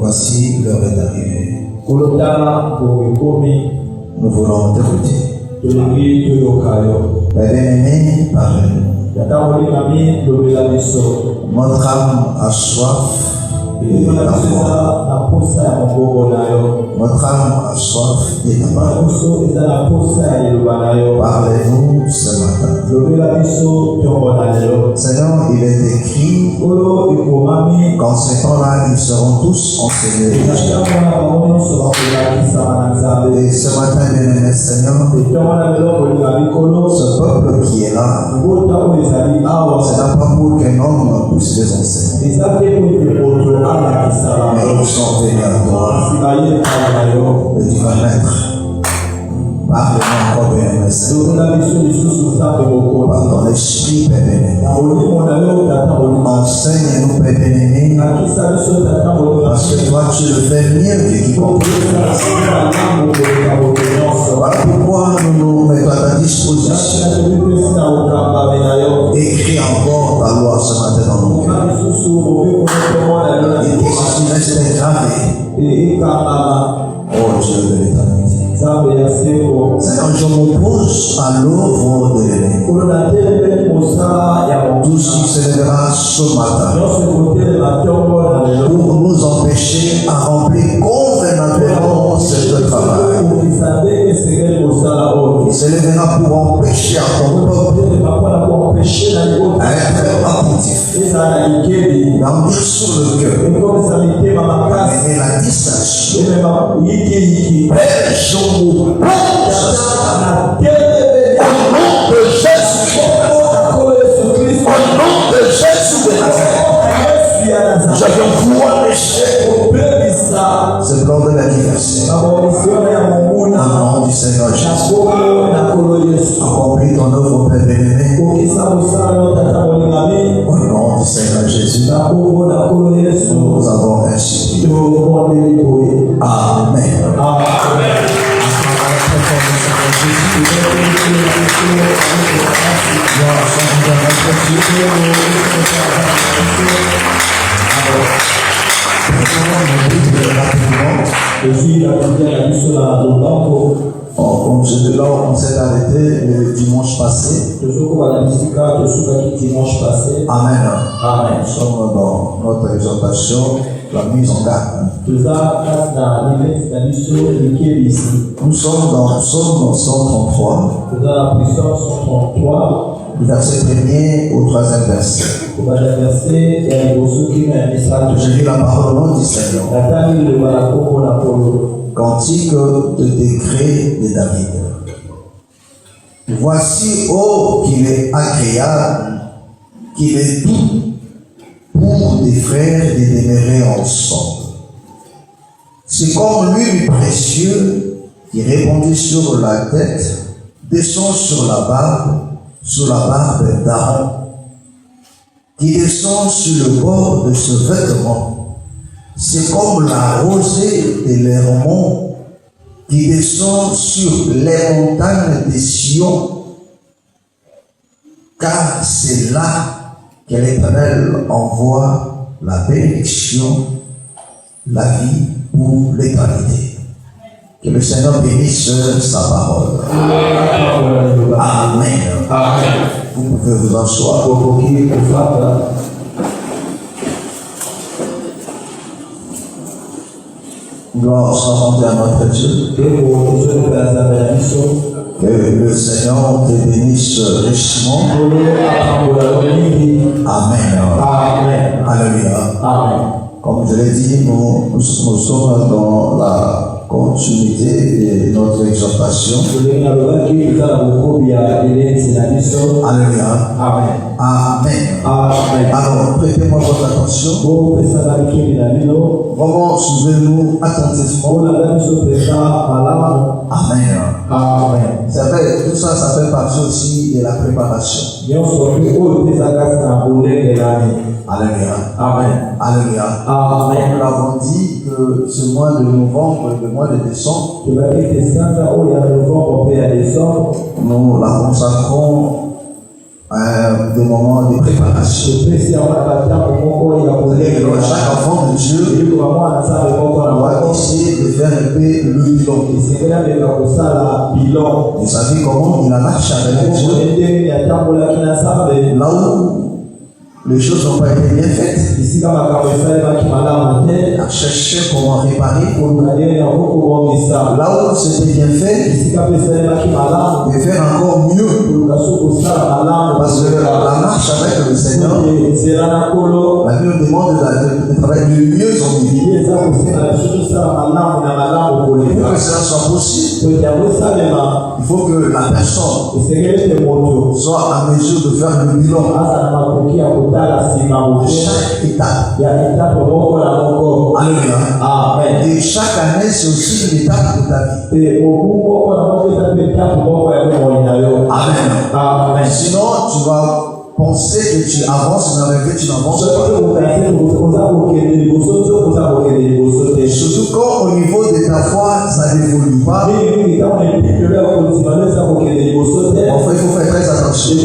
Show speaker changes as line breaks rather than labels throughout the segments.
voici l'heure est arrivée. Nous voulons t'écouter. Père bien-aimé, parle-nous. Notre âme a soif de ta voix. Notre âme a soif de ta parole. Parlez-nous ce matin. Seigneur, il est écrit qu'en ces temps-là, ils seront tous enseignés. Et ce matin, bien-aimé Seigneur, ce peuple qui est là, ce n'est pas pour qu'un homme puisse les enseigner. Mais ils sont venus à toi. Et tu vas naître. Parle-nous encore, bien-aimé Seigneur. Par ton esprit, Père bien-aimé. Enseigne-nous, Père bien-aimé. Parce que toi, tu le fais mieux que quiconque. Voilà pourquoi nous nous mettons à ta disposition. Écris encore ta loi ce matin dans nos cœurs. Et que ceci reste gravé. Oh Dieu de l'éternité. Seigneur, je m'oppose à l'œuvre de l'ennemi. Tout ce qui se lèvera ce matin pour nous empêcher à remplir convenablement ce travail. Il se lèvera pour empêcher à ton peuple à être attentif, d'en sur le cœur, et la distinction. Père, je m'oppose au nom de Jésus. Au nom de Jésus de Nazareth, je vois l'échec. C'est lors de l'anniversaire. Au nom du Seigneur Jésus. Accomplis ton œuvre, Père bien-aimé. Au nom du Seigneur Jésus. Nous avons ainsi prié. Amen. Amen. Comme je dis là, on s'est arrêté le dimanche passé. Amen. Amen. Nous sommes dans notre exhortation, la mise en garde. Nous sommes dans Psaume 133. Verset 1er au 3e verset. Je lis la parole au nom du Seigneur. Cantique de décret de David. Voici, oh, qu'il est agréable, qu'il est doux pour des frères de demeurer ensemble. C'est comme l'huile précieux qui répandue sur la tête, descend sur la barbe d'Aaron, qui descend sur le bord de ce vêtement. C'est comme la rosée de l'Hermon qui descend sur les montagnes de Sion, car c'est là que l'Éternel envoie la bénédiction, la vie pour l'éternité. Que le Seigneur bénisse sa parole. Amen. Amen. Vous pouvez vous asseoir. Gloire soit rendue à notre Dieu. Que le Seigneur te bénisse richement. Amen. Amen. Alléluia. Amen. Comme je l'ai dit, nous sommes dans la continuité de notre exhortation. Alléluia. Amen. Amen. Amen. Alors, prêtez-moi votre attention. Vraiment, suivez-nous attentivement. Amen. Amen. C'est vrai, tout ça, ça fait partie aussi de la préparation. Alléluia. Amen. Alléluia. Amen. Nous l'avons dit que ce mois de novembre, le mois de décembre, nous la consacrons des moments de préparation. Chaque enfant de Dieu doit essayer de faire un peu le bilan. Vous savez comment il a marché avec Dieu. Là où les choses n'ont pas été bien faites, à chercher comment réparer. Là où c'était bien fait, de faire encore mieux. Parce que la marche avec le Seigneur, la Bible nous demande de travailler de mieux en mieux. Pour que cela soit possible, il faut que la personne soit en mesure de faire le bilan à chaque étape. Alléluia. Et chaque année, c'est aussi une étape de ta vie. Amen. Sinon, tu vas penser que tu avances, mais en réalité, tu n'avances pas. Et surtout quand au niveau de ta foi, ça n'évolue pas. Enfin, il faut faire très attention.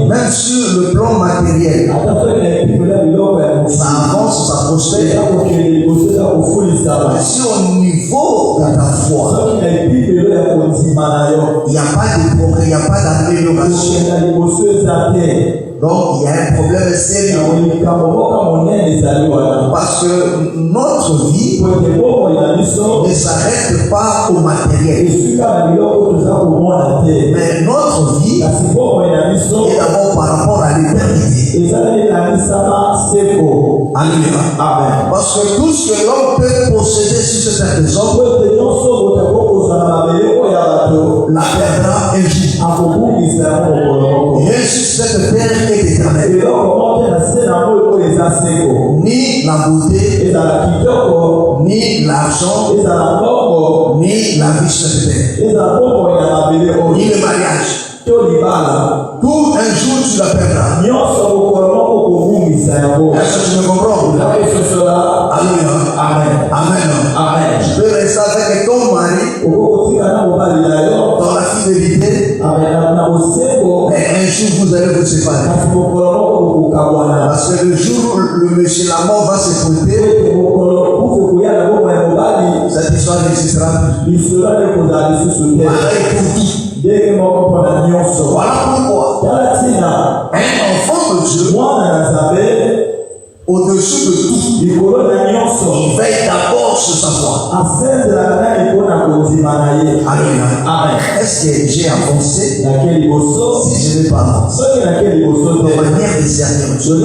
Même sur le plan matériel, ça avance, ça prospère. Mais si au niveau de ta foi, il n'y a pas de progrès, il n'y a pas d'amélioration, donc il y a un problème sérieux. Parce que notre vie ne s'arrête pas au matériel. Mais notre vie est d'abord par rapport à l'éternité. Alléluia. Parce que tout ce que l'homme peut posséder sur cette terre des hommes, la perdra un jour. Et ainsi cette terre est éternelle. Ni la beauté, ni l'argent, ni la vie sur cette terre, ni le mariage. Tout un jour tu la perdras. Est-ce que tu me comprends? Alléluia. Amen. Tu peux rester avec ton mari dans la fidélité, mais un jour vous allez vous séparer. Parce que le jour où le monsieur la mort va se prêter, cette histoire n'existera plus. Pareil pour tout. Voilà pourquoi un enfant de Dieu, au-dessus de tout, il veille d'abord sur sa foi. Alléluia. Est-ce que j'ai avancé? Si je n'ai pas avancé, dans ma manière de servir Dieu,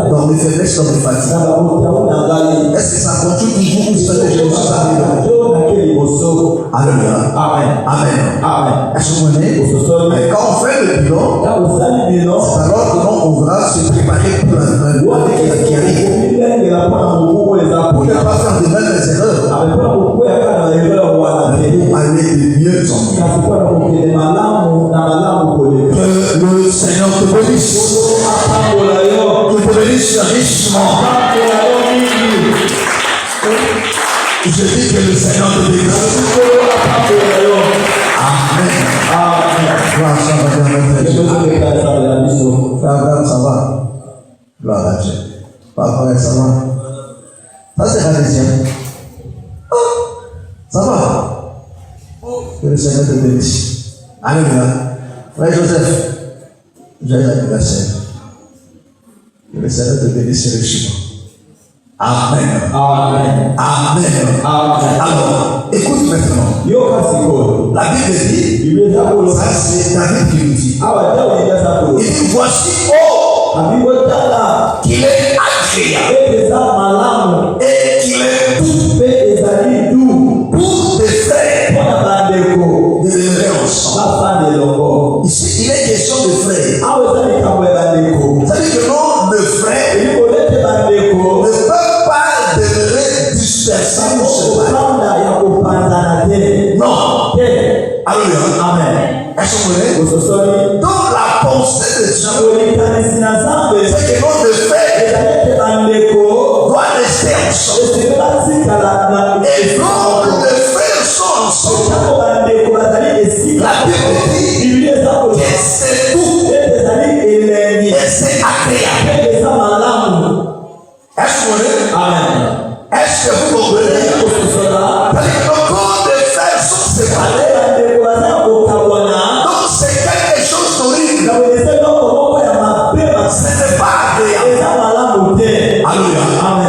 dans mes faiblesses, dans mes fatigues, est-ce que ça continue toujours ou ça déjà aussi Alléluia. Amen. Est-ce que vous voyez? Quand on fait le bilan, c'est alors que on va se préparer pour la qui arrive. Pour ne pas faire de mêmes erreurs. Pour aller de mieux en mieux. Que le Seigneur te bénisse. Que te bénisse richement. Je dis que le Seigneur te bénisse. Amen. Ça va. Gloire à Dieu. Papa, ça va. Ça c'est Pharisien. Ça va. Que le Seigneur te bénisse. Alléluia. Frère Joseph, j'ai l'anniversaire. Que le Seigneur te bénisse richement. Amen. Alors, écoute maintenant. La Bible dit, ça c'est David qui nous dit. Il dit, voici qu'il est agréable et qu'il est doux pour des frères de demeurer ensemble. Ici, il est question de frères. C'est-à-dire que non, le frère ne peut pas demeurer dispersé ou séparé. Non. Alléluia. Amen. Est-ce que vous voyez? Donc la pensée de Dieu, c'est que notre frère doit rester ensemble. Et donc les frères sont ensemble. La Bible dit que c'est Est-ce que vous comprenez? Parce que nos corps de fer sont séparés. Donc c'est quelque chose d'horrible. Ce n'est pas agréable. Alléluia.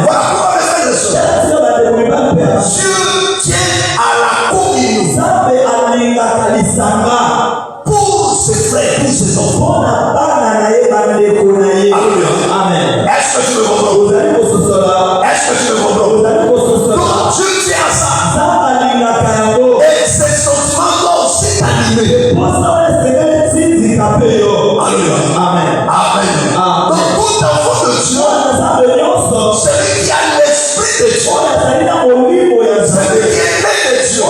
Voilà pourquoi mes frères et sœurs, Dieu tient à la communion pour ses frères, pour ses enfants. Alléluia. Est-ce que tu me comprends? Est-ce que tu me comprends? Donc Dieu tient à ça. Et ces sentiments doivent aussi t'animer. Alléluia. Amen. Amen. Donc tout enfant de Dieu, celui qui a l'esprit de Dieu, celui qui est né de Dieu,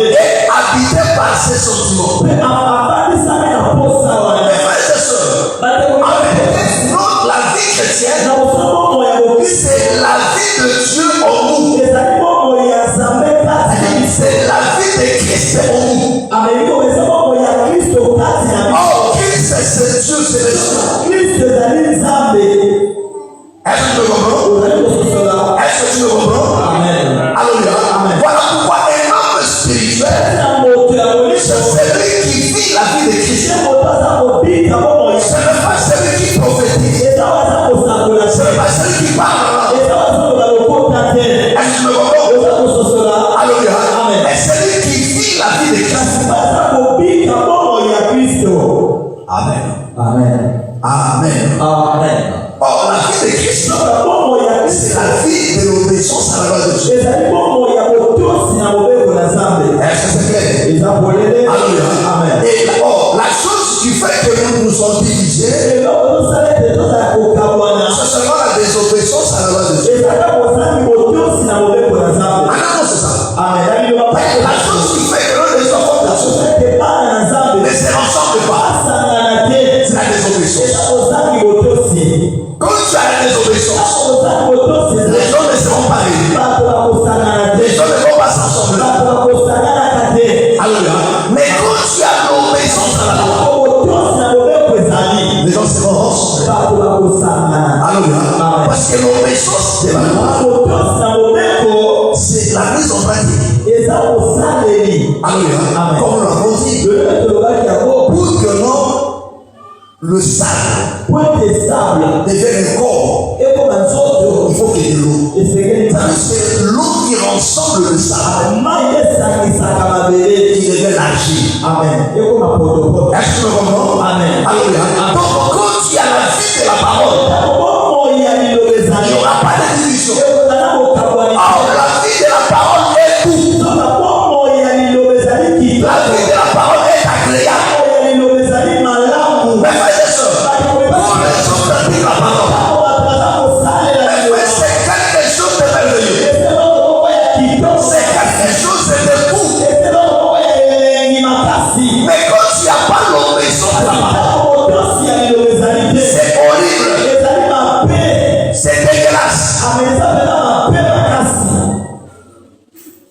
est habité par ses sentiments. Mes frères et sœurs, notre la vie chrétienne, c'est la vie de Dieu en nous. C'est la vie de Christ en nous. Oh, Christ, c'est Dieu, c'est le Dieu. Est-ce que tu me comprends? Est-ce que tu me comprends? Amen. Alléluia. Voilà pourquoi un homme spirituel, c'est celui qui vit la vie de Christ. Ce n'est pas celui qui prophétise. Ce n'est pas celui qui parle. Est-ce que tu me comprends? Alléluia. Mais celui qui vit la vie de Christ. Amen. Amen. Amen. Amen. Oh, la vie de Christ, c'est la vie de l'obéissance à la loi de Dieu. Est-ce que c'est clair? Alléluia. Amen. Et oh, la chose qui fait que nous sommes divisés, c'est seulement la désobéissance à la loi de Dieu. Ah non, c'est ça. Amen. La chose qui fait que nous les enfants de Dieu ne se ressemblent pas, c'est la désobéissance. Quand tu as la désobéissance, les gens ne seront pas réunis. Les gens ne vont pas s'assembler. Alléluia. Mais quand tu as l'obéissance à la loi, les gens seront rassemblés. Alléluia. Parce que l'obéissance de la loi, c'est la mise en pratique. Alléluia. Comme on l'a dit, pour que l'homme, le sable devient un corps, il faut qu'il y ait de l'eau. C'est l'eau qui ressemble le sable qui devient l'argile. Amen. Est-ce que tu me comprends? Amen. Alléluia. Donc quand tu as la vie de la parole, il n'y aura pas de division. Alors la vie de la parole est tout. La vie de la parole est agréable. Mes frères et sœurs, pour les gens qui la parole, c'est quelque chose de merveilleux. C'est quelque chose de fou. Mais quand tu n'as pas l'obéissance à la parole, c'est horrible. C'est dégueulasse.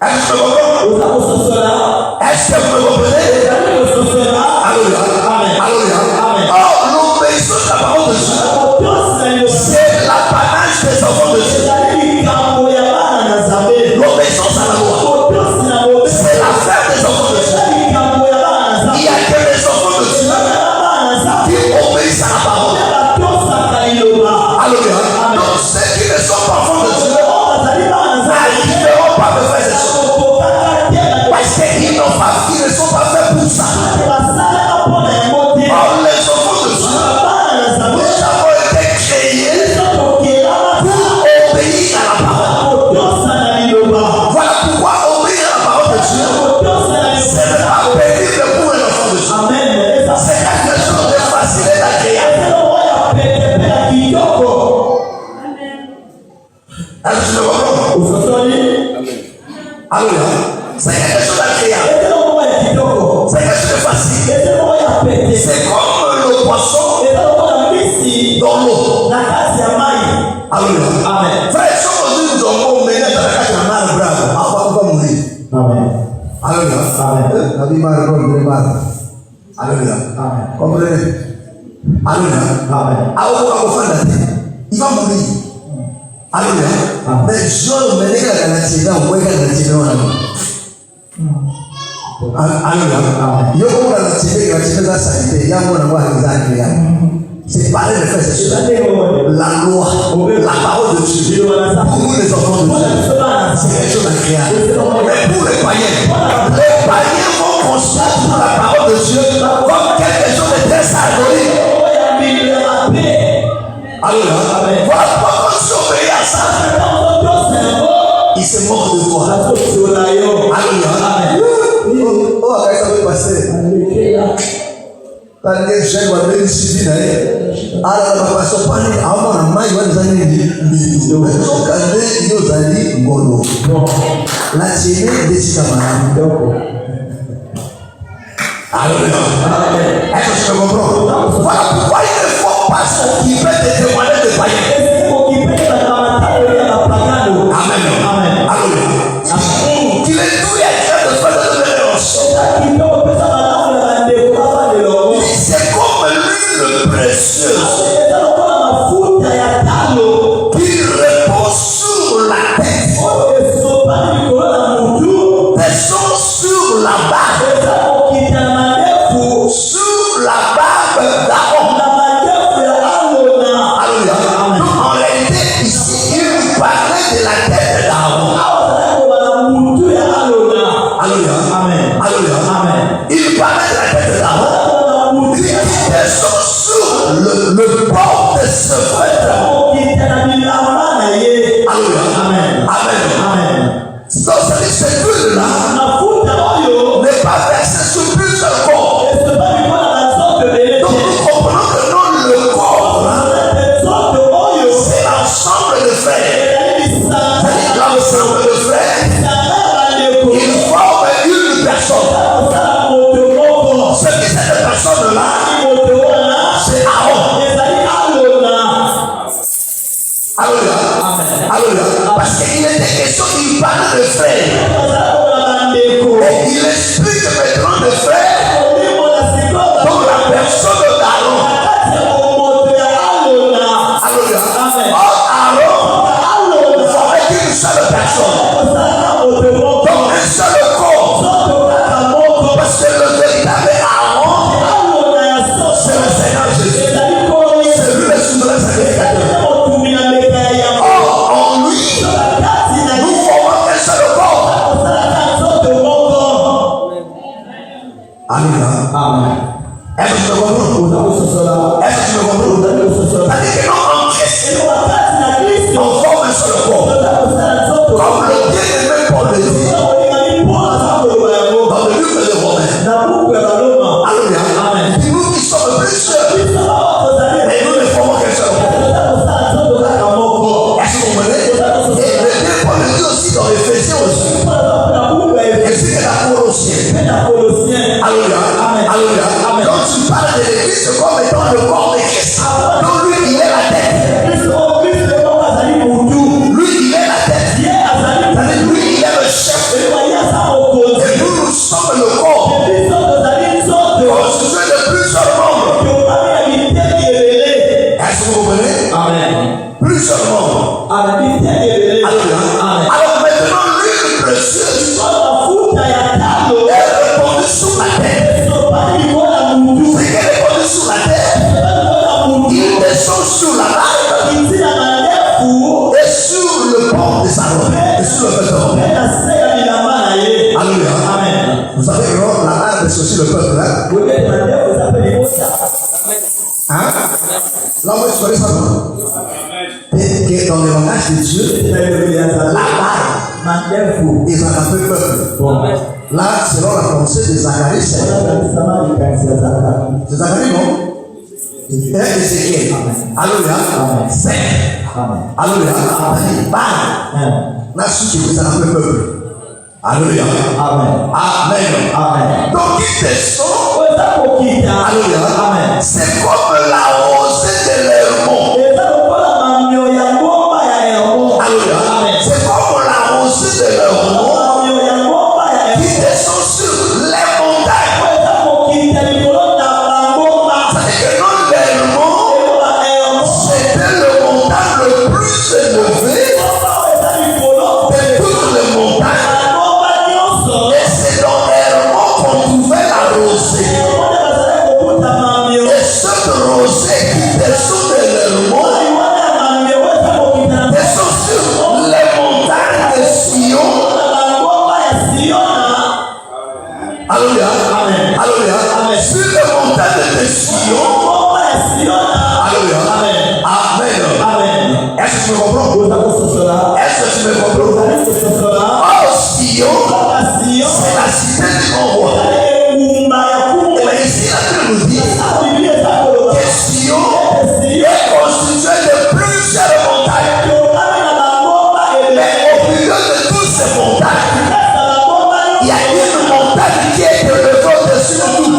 Est-ce que vous me comprenez? Est-ce que vous me comprenez? Alléluia. Alléluia. Oh, l'obéissance à la parole de Dieu, c'est l'apanage des enfants de Dieu. L'obéissance à la loi, c'est l'affaire des enfants de Dieu. Il n'y a que les enfants de Dieu qui obéissent à la parole. Alléluia. Donc ceux qui ne sont pas enfants de Dieu n'arriveront pas à me faire ces choses. Parce qu'ils n'ont pas, ils ne sont pas faits pour ça. Oh, les enfants de Dieu, nous avons été créés pour obéir à la parole. Voilà pourquoi obéir à la parole de Dieu, ce n'est pas pénible pour un enfant de Dieu. C'est quelque chose de facile et d'agréable. Est-ce que tu me comprends? Alléluia. C'est quelque chose d'agréable. C'est quelque chose de facile. C'est comme le poisson dans l'eau. Alléluia. Amen. Frère, si aujourd'hui nous avons mené dans la cage de la main, bravo, on va mourir. Amen. Alléluia. Amen. La vie m'a répondu mal. Alléluia. Amen. Comprenez? Alléluia. Amen. Il va mourir. Alléluia. Mais Joël me dit que la tire on voit que la tire on a. Alléluia. Yo comme la tire la santé, il y a mon avoir les c'est parler de faire c'est la loi, la parole de Dieu. Pour nous les enfants de Dieu, c'est quelque chose à créer. Mais pour les païens vont constater pour la parole de Dieu comme quelque chose de très symbolique. Alléluia. Voilà pourquoi on s'obéit à ça. Il se moque de toi. Alléluia. Oh, ça va passer. Quand les jeunes vont venir ici, alors la passion pas ni avant la main va nous aller ni donc quand ils nous allent ngolo la tienne des camarades alléluia. Est-ce que tu comprends? Voilà pourquoi il ne faut pas s'occuper de témoignages de païens. Amen. Amen. Alléluia. Qu'il est tout et de faire de l'obéissance. C'est comme l'huile précieuse qui repose sur la tête, descend sur la barbe, sur la barbe d'Aaron. Alléluia. Donc en réalité ici il parlait de la tête d'Aaron. Alléluia. Amen. Alléluia. Amen. Il parlait de la tête d'Aaron. Descend sur le port de ce vêtement. Alléluia. Amen. Amen. Donc cette huile-là n'est pas versée sur plusieurs corps. Donc nous comprenons que non, le corps, c'est l'ensemble de frères. C'est l'ensemble de frères. Il forme une personne. Ce qui cette personne-là, c'est Aaron. Alléluia. Alléluia. Parce qu'il était question, il parle de frères. Et il explique maintenant de frères. Donc la personne d'Aaron. Alléluia. Or Aaron formait une seule personne. Donc un seul corps. Parce que le véritable Aaron, c'est le Seigneur Jésus. C'est lui le souverain sacrificateur. Or, en lui, nous formons un seul corps. Alléluia. Amen. Est-ce que tu me comprends? Est-ce que tu me comprends? C'est-à-dire que en Christ, on forme un seul corps. Comme le bien-aimé Paul le dit. Dans le livre des Romains. Alléluia. Amen. Nous qui sommes plusieurs, mais nous ne formons qu'un seul corps. Est-ce que vous comprenez? Et le bien Paul le dit aussi dans Éphésiens aussi. Et c'est que la Colossiens. Alléluia. Alléluia. Donc tu parles de l'église comme étant le corps de Christ. Donc lui, il est la tête. Lui, il est la tête. C'est-à-dire lui, il est le chef. Et nous sommes le corps. Constitué de plusieurs membres. Est-ce que vous comprenez? Amen. Plusieurs membres. Alléluia. Alors maintenant, l'huile précieuse est répandue sur la tête. C'est qu'elle est répandue sur la tête. Il descend sur la barbe et sur le port de sa robe et sur le vêtement. Alléluia. Amen. Vous savez que la barbe c'est aussi le peuple là. Hein? Là où tu connais ça? Que dans le langage de Dieu, la barbe, ils ont appelé peuple. Là, selon la pensée de Zacharie, c'est Zacharie, non? Et Ézéchiel. Alléluia. C'est. Alléluia. Là, ceux qui vous appellent peuple. Alléluia. Amen. Amen. Donc, il descend. Alléluia. Amen. C'est comme la rosée de l'Hermon. Alléluia. C'est comme la rosée de l'Hermon qui descend sur les montagnes. C'est que non, l'Hermon, c'était le montagne le plus élevé Est-ce que tu me comprends? Oh, Sion, c'est la cité du grand roi. Mais ici, la Bible nous dit que Sion est constitué de plusieurs montagnes. Mais au milieu de toutes ces montagnes, il y a une montagne qui est élevée au-dessus de tout.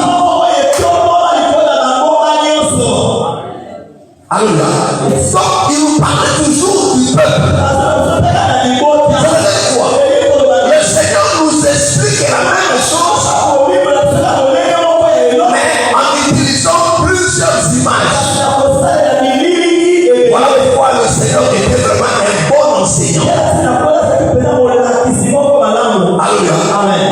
Alléluia. Donc, il nous parle toujours du peuple. Vous savez quoi? Le Seigneur nous explique la même chose, mais en utilisant plusieurs images. Voilà pourquoi le Seigneur était vraiment un bon enseignant. Alléluia.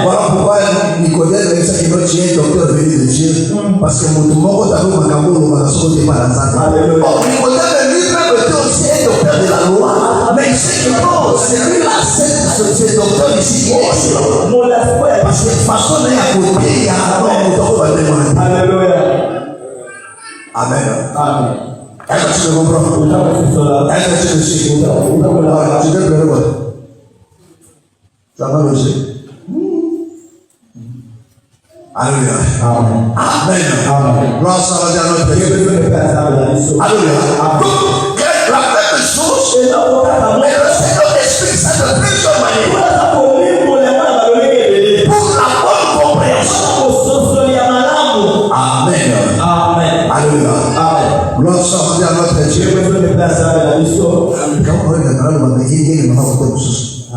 Voilà pourquoi Nicodème avec ça qui veut tuer un docteur venu de Dieu. Parce que mon tour, quand tu as vu ma cameroun, on va se côté par la salle. Nicodème lui-même était aussi un docteur de la loi. Mais il sait que non, c'est lui-là, ce docteur ici qui est excellent. Parce que de toute façon, il y a à côté, il y a un docteur qui va demander. Alléluia. Amen. Amen. Est-ce que tu me comprends? Est-ce que tu me suis? Tu peux pleurer, ouais. Ça va loger. Alléluia. Amen. Amen. Gloire soit à notre Dieu. Alléluia. Donc, la même chose, mais le Seigneur explique ça de plusieurs manières. Pour la bonne compréhension. Amen. Amen. Alléluia. Amen. Gloire soit à notre Dieu. Quand on regarde le monde, il y a une chose.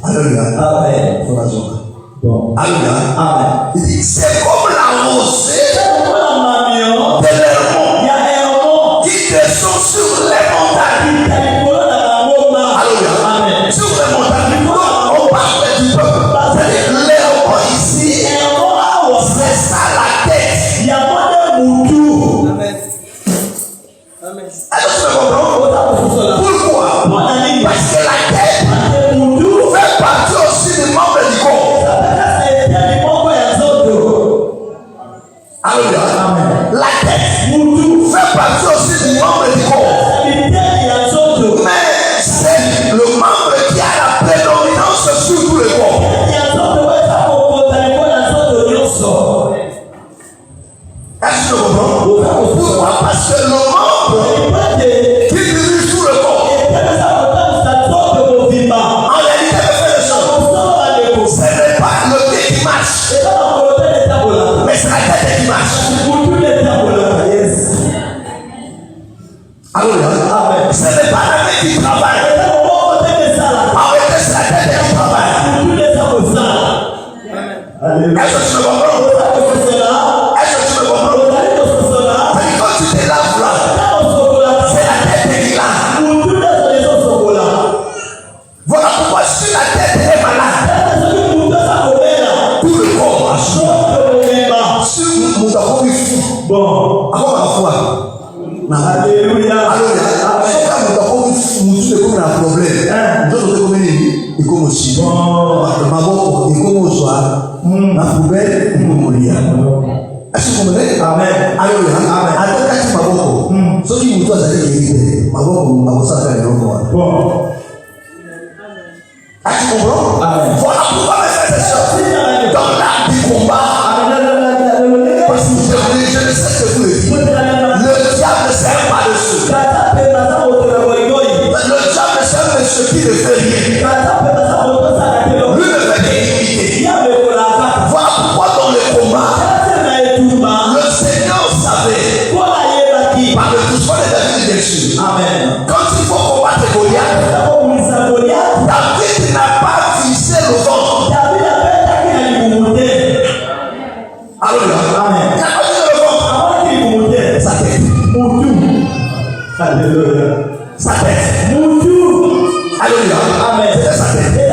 Alléluia. Amen. Alléluia. Amen. Il dit c'est comme la rosée de l'Hermon qui descend sur les montagnes. Alléluia. Amen. Sur les montagnes, on parle du peuple. C'est-à-dire l'Hermon ici, c'est ça la tête. Amen. Est-ce que tu me comprends? Pourquoi? Parce que la tête fait partie aussi des membres du corps. Alléluia. La tête fait partie aussi du membre du corps. Mais c'est le membre qui a la prédominance sur tout le corps. Est-ce que tu comprends? Pourquoi? Parce que le membre qui dirige tout le corps, en réalité, ce n'est pas le pied qui marche, mais c'est la tête qui marche. Alléluia. Ce n'est pas la main qui travaille. En réalité, c'est la tête qui travaille. Est-ce que tu me comprends? Est-ce que tu me comprends? Quand tu te laves là, c'est la tête qui lave. Voilà pourquoi si la tête est malade, tout le corps marche. Si nous avons eu fou, bon, avant la foi. Alléluia. Alléluia. Quand nous avons eu fou, nous avons un problème. Nous avons comme il comme aussi. Ma boîte, il comme au soir. La poubelle, il comme au lit. Est-ce que vous comprenez? Amen. Alléluia. Amen. Alors, quand tu m'as beaucoup, ceux qui vous doivent aller éviter, ma boîte, ça fait le bon. Est-ce que tu comprends? Amen. Voilà pourquoi mes frères et sœurs, dans l'art du combat, parce que je ne sais ce que vous le dites. Le diable c'est un par-dessus. Le diable c'est un monsieur qui ne fait rien. Lui ne fait qu'imiter. Voilà pourquoi dans le combat, le Seigneur savait par le touchement de David dessus. Amen. Quand il faut combattre Goliath, David n'a pas visé le ventre. Alléluia. Amen. Il n'a pas visé le ventre. Sa tête. Alléluia. Sa tête. Alléluia. Amen. C'était sa tête.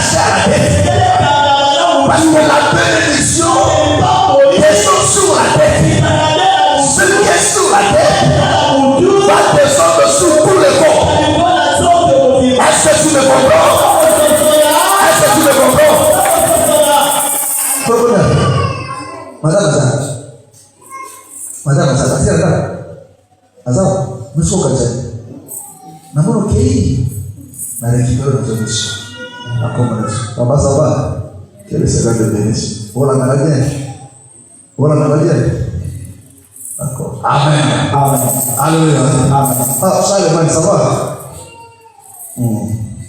attaché à la tête. Parce que la bénédiction descend sur la tête. Ce qui est sur la tête va descendre sur tout le corps. Est-ce que tu me comprends? Est-ce que tu me comprends? Madame, quel est ce gars de bénédiction? Voilà, d'accord. Amen. Amen. Alléluia. Amen. Ah, ça, ça va.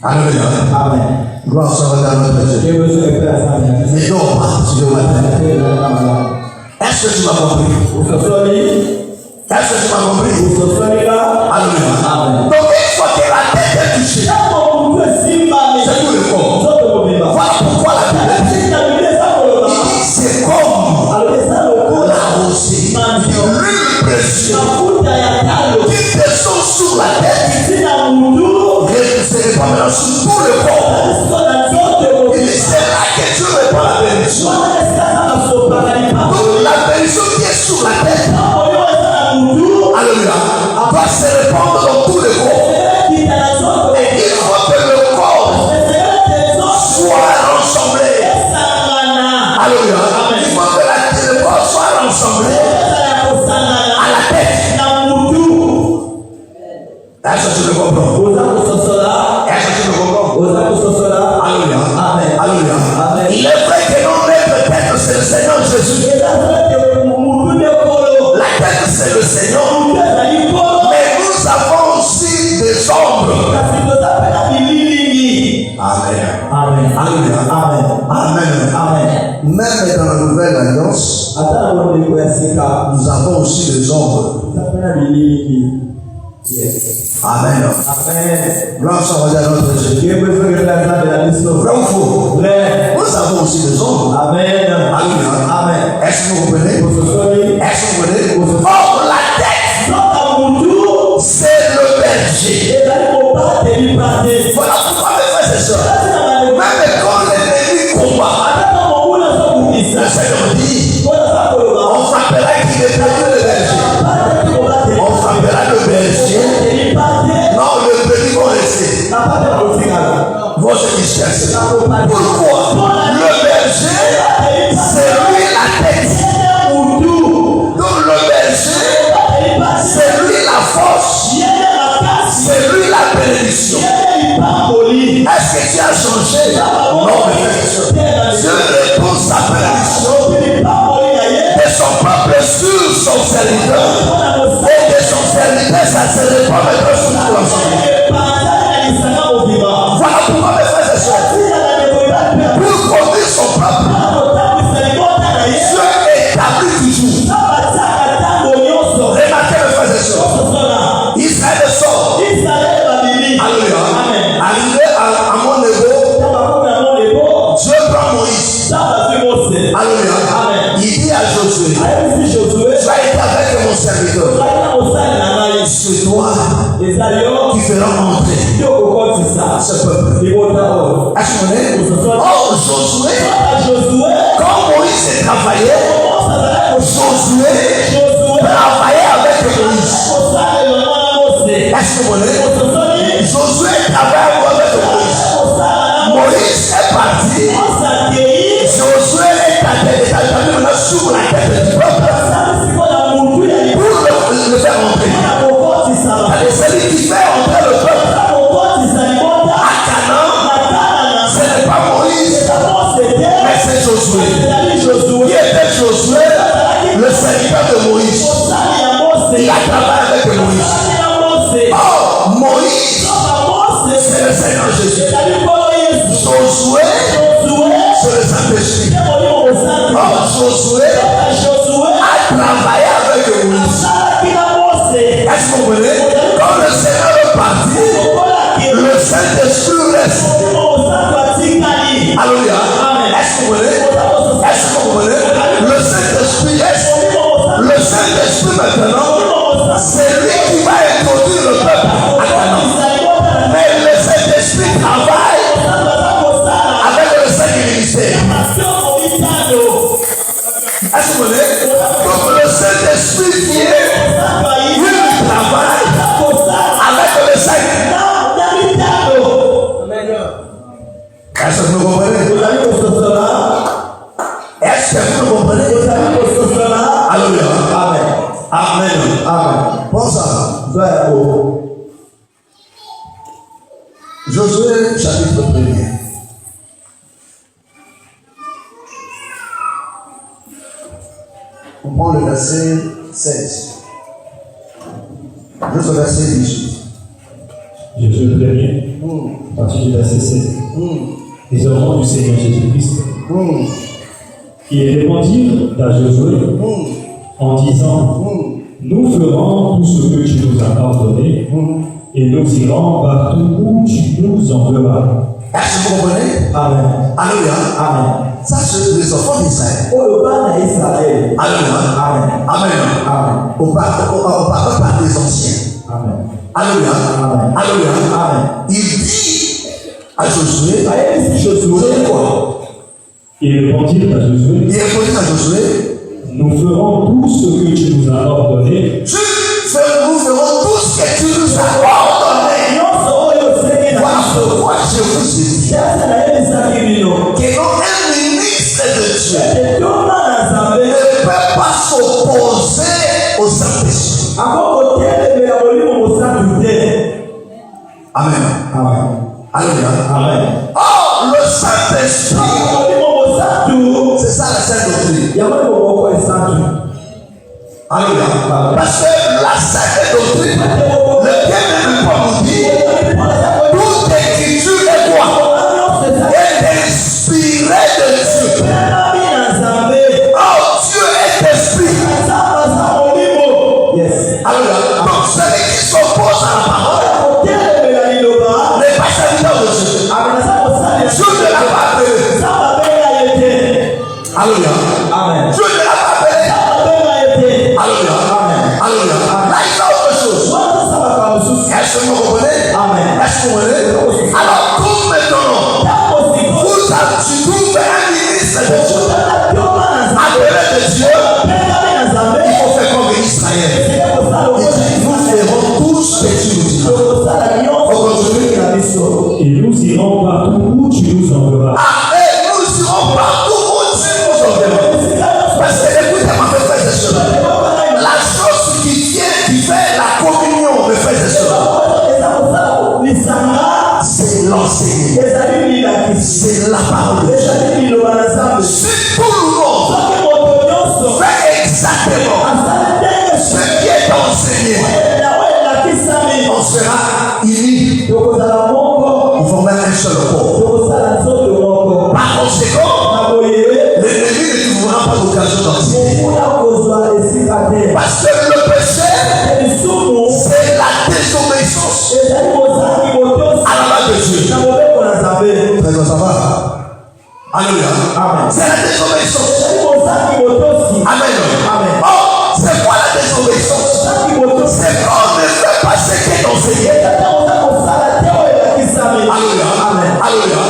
Alléluia. Amen. Gloire soit à notre Dieu. Mais non, tu veux m'attendre. Est-ce que tu m'as compris? Est-ce que tu m'as compris? Alléluia. Amen. Donc, une fois que la tête est touchée, c'est tout le corps. Voilà pourquoi la tête est touchée. C'est comme la rosée. L'huile précieuse qui descend sur la tête et se répand sur tout le corps. Et c'est là que Dieu répand la bénédiction. Donc la bénédiction qui est sur la tête, alléluia, va se répandre dans tout le corps. Et il faut que le corps soit rassemblé. Alléluia. Il faut que le corps soit rassemblé à la tête. Est-ce que tu le comprends? Est-ce que tu le comprends? Alléluia. Alléluia. Il est vrai que notre tête, c'est le Seigneur Jésus. La tête, c'est le Seigneur. Mais nous avons aussi des ombres. Amen. Amen. Alléluia. Amen. Amen. Amen. Même dans la nouvelle alliance, nous avons aussi des ombres. Amen. Amen. Gloire soit à notre Dieu. Vrai ou faux? Nous avons aussi des ombres. Amen. Alléluia. Amen. Est-ce que vous comprenez? Est-ce que vous comprenez? Or, la tête, c'est le berger. Voilà pourquoi mes frères et sœurs, même quand l'ennemi combat, le Seigneur dit, on frappera qui est le berger. On frappera le berger. Non, le berger va rester. Votre richesse. Pourquoi? Le berger, c'est lui la tête. Donc le berger, c'est lui la force. C'est lui la bénédiction. Est-ce que tu as changé? Non, mais Dieu répond sa bénédiction de son peuple sur son serviteur. Et de son serviteur, ça se répand maintenant sur l'ensemble. Voilà pourquoi mes frères et sœurs, pour conduire son peuple, Dieu établit toujours. Remarquez mes frères et sœurs, Israël sort. Alléluia. Arrivé à mon niveau, Dieu prend Moïse. Alléluia. Il dit à Josué, tu as été avec mon serviteur. C'est toi qui feras entrer ce peuple. À ce moment, oh Josué, quand Moïse travaillait, Josué travaillait avec Moïse. À ce moment, Josué travaillait avec Moïse. Moïse est parti. Josué est allé maintenant sur la tête du peuple pour le faire entrer. C'est lui qui fait entrer le peuple à Canaan. Ce n'est pas Moïse, mais c'est Josué. Qui était Josué? Le serviteur de Moïse. Il a travaillé avec Moïse. Oh, Moïse, c'est le Seigneur Jésus. Josué, c'est le Saint-Esprit. Oh, Josué a travaillé avec Moïse. Est-ce que vous comprenez? Quand le Seigneur est parti, le Saint-Esprit reste. Alléluia. Est-ce que vous comprenez? Est-ce que vous comprenez? Le Saint-Esprit reste. Le Saint-Esprit maintenant, c'est lui qui va introduire le peuple à Canaan. Mais le Saint-Esprit travaille Est-ce que vous comprenez? Est-ce que vous comprenez? Alléluia. Amen. Amen. Amen. Pense à Josué chapitre 1er. On prend le verset 16. Juste le verset 18.
Josué 1er, à partir du verset 16. Les enfants du Seigneur Jésus-Christ, qui répondirent à Josué en disant, nous ferons tout ce que tu nous as ordonné et nous irons partout où tu nous enverras.
Est-ce que vous comprenez?
Amen.
Alléluia.
Amen.
Ça, c'est les enfants d'Israël.
Amen.
Alléluia.
Amen.
Amen.
Amen.
On parle par des anciens.
Amen.
Alléluia.
Amen.
Alléluia.
Amen.
Il dit à Josué, quoi?
Il répondit à Josué,
nous
ferons tout ce que tu nous as ordonné.
Nous ferons tout ce que tu nous as ordonné. Voilà pourquoi je vous ai dit que non, un ministre de Dieu ne peut pas s'opposer au Saint-Esprit. Amen.
Amen.
Alléluia.
Amen.
Oh, le Saint-Esprit, c'est ça la sainte doctrine. Alléluia. Parce que la sainte doctrine, le bien-aimé Paul nous dit, toute écriture est quoi? Est inspirée de Dieu. Oh, Dieu est esprit.
Yes.
Alléluia. Donc celui qui s'oppose à la parole n'est pas serviteur de Dieu. Dieu ne l'a pas appelé. Alléluia.
Amen.
Dieu ne l'a pas appelé. Alléluia.
Amen.
Alléluia. Là, il y a autre chose. Est-ce que vous comprenez?
Amen.
Est-ce que vous comprenez? Alors, comme maintenant, tu trouves un ministre de Dieu, appelé de Dieu, il faut faire comme Israël. Il dit, nous ferons tout ce que tu nous dis.
Et nous irons partout où tu nous enverras.
Ah, et nous irons partout où tu nous enverras. Parce que écoutez-moi, mes frères et sœurs, la chose qui fait la communion, mes frères et sœurs, c'est l'enseignement. C'est la parole de Dieu. Si tout le monde fait exactement ce qui est enseigné, on sera unis. On formera un seul corps. Par conséquent, l'ennemi ne trouvera pas l'occasion d'enseigner. Parce que le péché, c'est la désobéissance à la main de Dieu. Frère, ça va? Alléluia. C'est la désobéissance. Amen. Oh, c'est quoi la désobéissance? C'est qu'on ne fait pas ce qui est enseigné. Alléluia. Alléluia.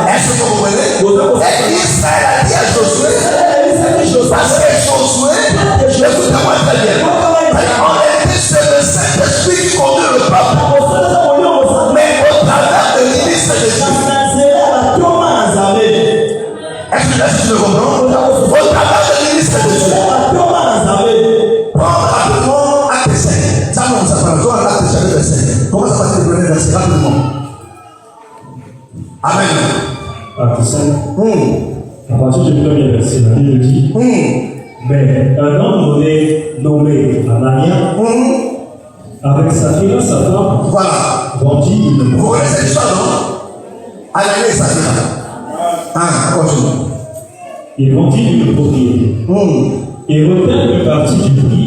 Est-ce que vous comprenez? Et Israël a dit à Josué, parce que Josué, écoutez-moi très bien, en réalité c'est le Saint-Esprit qui conduit le peuple, mais au travers de ministre de Dieu. Est-ce que tu le comprends? Au travers de ministre de Dieu. Prends rapidement acte 5. Ça, on s'appelle acte chapitre 5. Comment ça va se donner verset rapidement? Amen.
Acte 5. À partir du premier verset, la Bible dit, mais un homme nommé Anania, avec sa fille, sa femme,
Voilà.
vendit une.
Vous connaissez l'histoire, non? Anania et sa fille. Continue.
Il vendit une propriété. Et retint une partie du prix.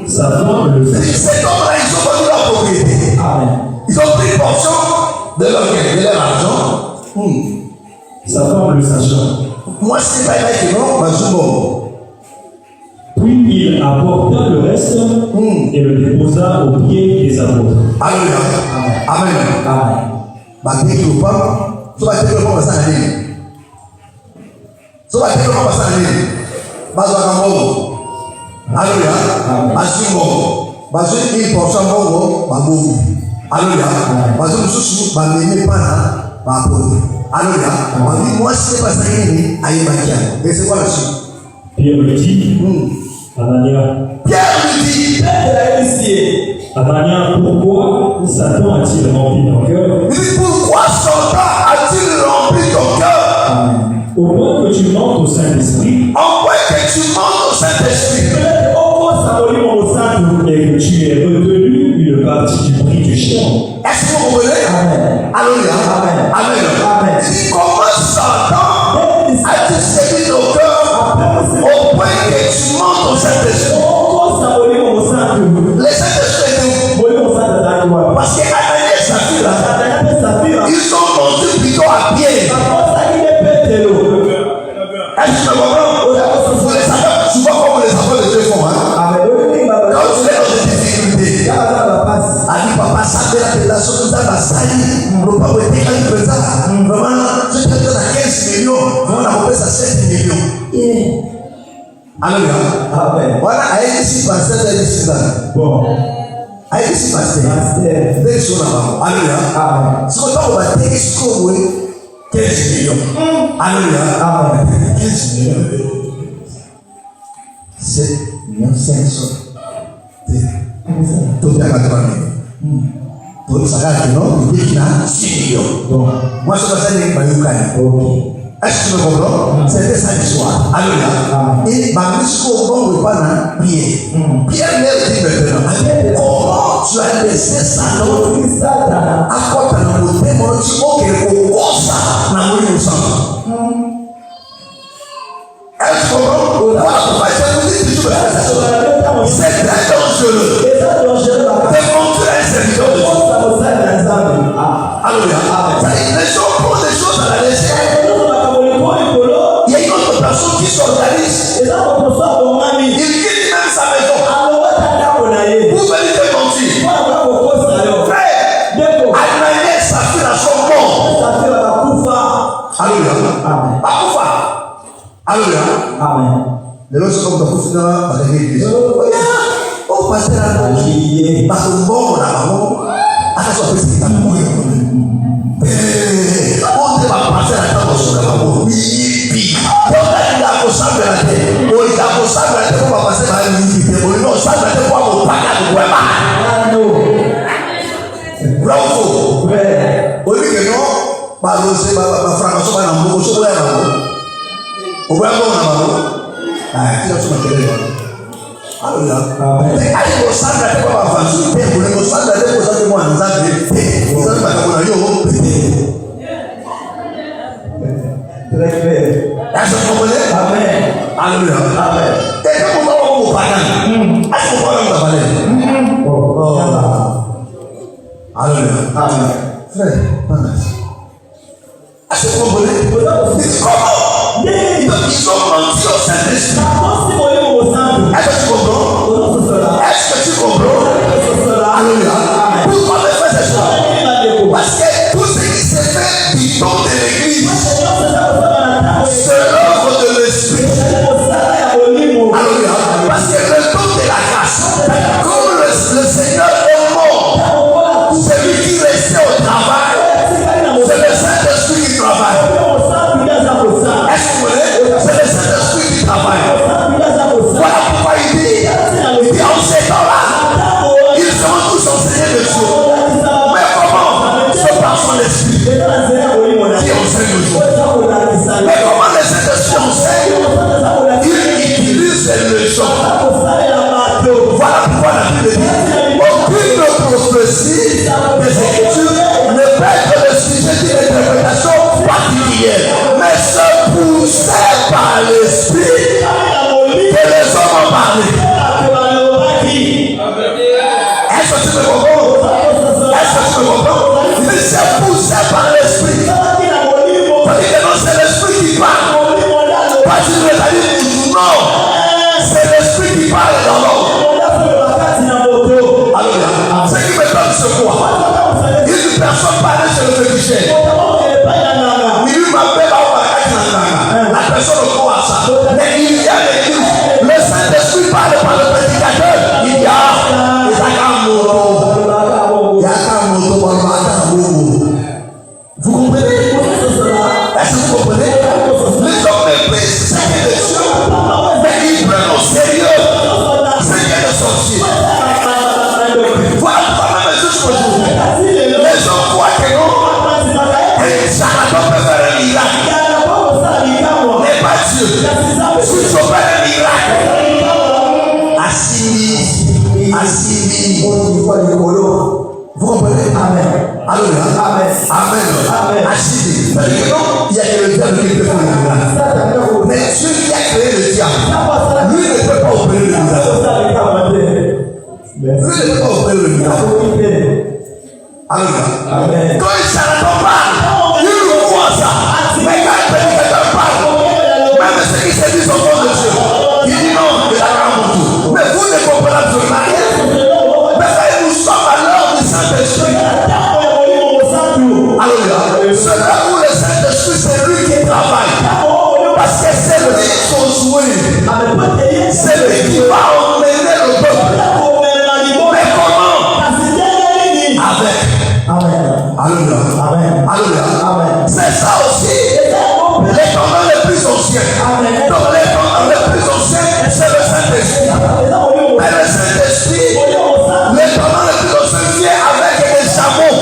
Sa femme le fait.
Cet homme-là, ils ont vendu leur propriété.
Amen.
Ils ont pris une portion de leur argent.
Sa femme le sachant.
Moi, c'est pas là qui non, mais je m'en.
Puis il apporta le reste et le déposa aux pieds des apôtres.
Alléluia. Amen.
Amen.
Bah, dès que vous parlez, tu vas dire comment ça allait. Tu vas dire comment ça allait. Bah, tu vas comprendre. Alléluia. Bah, je suis mort. Bah, je suis une portion mort. Bah, mort. Alléluia. Bah, je me suis bah, m'aimer pas là. Bah, pour. Alléluia. On dit, moi, si c'est pas ça, et c'est quoi la suite?
Pierre lui dit, Anania, Anania, pourquoi Satan a-t-il rempli ton cœur?
Il dit, pourquoi Satan a-t-il rempli ton cœur?
Au point que tu mentes au Saint-Esprit.
En point que tu mentes au Saint-Esprit.
Et que tu aies retenu une partie du prix du chien.
Est-ce que vous comprenez? Alléluia. Amen. Il dit, comment Satan a-t-il séduit ton cœur au point que tu mentes au Saint-Esprit? Les Saint-Esprit étaient où? Parce qu'Anania et Saphira, ils sont montés plutôt à pied. Est-ce que tu comprends? Vous les savez, souvent comme les enfants de Dieu font. Quand tu es dans des difficultés, a dit papa, ça fait la relation de ta bataille. Le papa était quand il faisait ça. Vraiment, je te donne à 15 millions. Vraiment, on a fait ça à 7 millions. Alléluia. Voilà, avec ici, pasteur, avec ici, bon. Avec ici, pasteur. Dès que je suis là-bas. Alléluia. Si on va dire ce qu'on veut, 15 millions. Alléluia. 15 millions. 7 millions 500. Tout est à 80 millions. Tout ça va, non? Il dit qu'il a 6 millions. Moi, je vais faire des bails. Est-ce que tu me comprends? C'était ça l'histoire. Alléluia. Et ma mission au bon repas dans Pierre. Pierre leur dit maintenant, comment tu as laissé ça dans à quoi tu as monté mon petit ok, au ça, dans mon sang. Est-ce que tu comprends? Voilà pourquoi je vous dis toujours c'est très dangereux. Démontrer un serviteur de Dieu. Alléluia. Les gens font des choses à la légère. Il y a une autre personne qui s'organise. Il quitte même sa maison. Vous venez de mentir. Frère, Anania Saphira sont morts. Alléluia. Alléluia. Amen. Les gens sont comme dans la l'église. Oh, pasteur, parce que bon, on a bon. Attention, c'est ce qui t'a mouillé. On ne va pas passer la table sur la maman. Oui. On a dit la conscience de la terre. On dit la conscience de la terre. On va passer par une unité. On dit non, ça va être quoi mon pacte de Guéma. Bravo. On dit que non. Par le c'est ma franc-maçon, ma nambo, je voulais la au bout d'un moment, tu vas se mettre alléluia. Mais allez au centre de quoi va faire sur terre, vous au centre de quoi ça moi en zone de vous allez pas comme yo. Très clair. Est-ce que vous comprenez? Amen. Alléluia. Amen. Et quand on va au pagan, est-ce qu'on va dans la vallée? Oh. Alléluia. Amen. Frère, est-ce que vous comprenez? Comment? Ils ont menti au Saint-Esprit. Est-ce que tu comprends? Est-ce que tu comprends? Alléluia. Pourquoi me faire ces choses? Parce que tout ce qui s'est fait du don de l'église, c'est l'œuvre de l'Esprit. Alléluia. Parce que le don de la grâce, comme le Seigneur est mort, celui qui restait au travail, c'est le Saint-Esprit qui travaille. C'est le Saint-Esprit qui travaille. Voilà pourquoi il dit en ces temps-là, ils seront tous enseignés de Dieu. Mais comment? C'est par son esprit qui enseigne le jour. Mais comment le Saint-Esprit enseigne? Il utilise les leçons. Voilà pourquoi la Bible dit aucune prophétie des Écritures ne peut être le sujet d'une interprétation particulière, mais c'est poussé par l'Esprit que les hommes ont parlé. Est-ce que tu me comprends? Est-ce que tu me comprends? Mais c'est poussé par l'Esprit. Parce que non, c'est l'Esprit qui parle. Pas du mécanisme, non. C'est l'Esprit qui parle dans l'homme. Alors, ce qui me donne ce poids, une personne parle sur le féticheur. Il m'appelle la personne croit à ça. Mais il y a l'église. Le Saint-Esprit parle par le prédicateur. Il y a vous comprenez? de qui peut faire le miracle. Mais Dieu qui a créé le diable, lui ne peut pas opérer le miracle. Lui ne peut pas opérer le miracle. Alléluia. Quand il s'arrête pas, il nous voit ça. Mais quand le prédicateur parle, même ceux qui se disent au nom de Dieu, il dit non, il a rien mon tour. Mais vous ne comprenez absolument rien. Mais quand nous sommes à l'heure du Saint-Esprit, alléluia, c'est là où le Saint-Esprit, c'est lui qui travaille. Parce que c'est lui son jouet. C'est lui qui va emmener le peuple. Mais comment? Avec. Alléluia. Alléluia. C'est ça aussi. Les commandements les plus anciens. Donc les commandements les plus anciens, c'est le Saint-Esprit. Mais le Saint-Esprit, les commandements les plus anciens viennent avec des chameaux.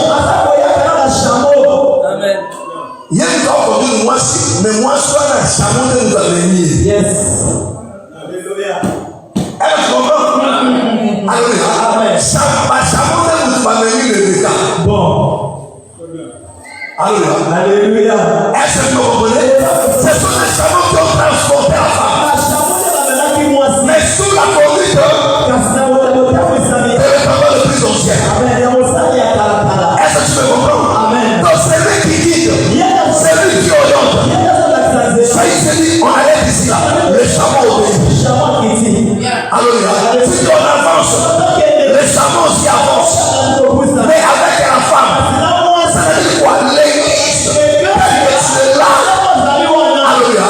Amen.
Il y a une fois qu'on dit moi si, mais moi soit un chameau de nous amener.
Yes.
Alléluia. Elle comprend. Alléluia. Chameau de nous amener le cas. Bon. Alléluia. Est-ce que vous comprenez? Ce sont les chameaux qui ont transporté la femme. Mais sous la conduite de l'économie le plus ancien. Est-ce que tu me comprends? Donc c'est lui qui guide. C'est lui qui oriente. Ça il s'est dit, on allait d'ici là. Les chameaux obéissent. Alléluia. Si on avance, les chameaux s'y avancent. Mais avec la femme, ça veut dire quoi? L'église, c'est là. Alléluia.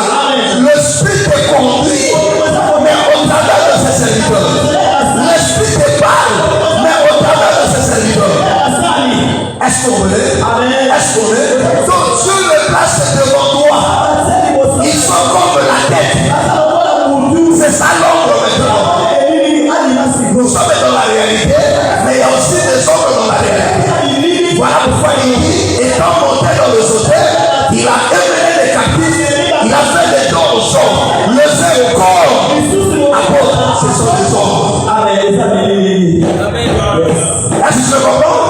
L'esprit te conduit, mais au travers de ses serviteurs. L'esprit te parle, mais au travers de ses serviteurs. Est-ce qu'on connaît? Est-ce qu'on est? Donc Dieu les place devant toi. Ils sont comme la tête. C'est ça l'ombre maintenant. Nous sommes dans la réalité, mais il y a aussi des ombres dans la réalité. Voilà pourquoi il dit, étant monté dans le hôtels, il a émené les captifs, il a fait des dons aux hommes, levé au corps. Apôtres, ce sont des hommes. Est-ce que tu comprends?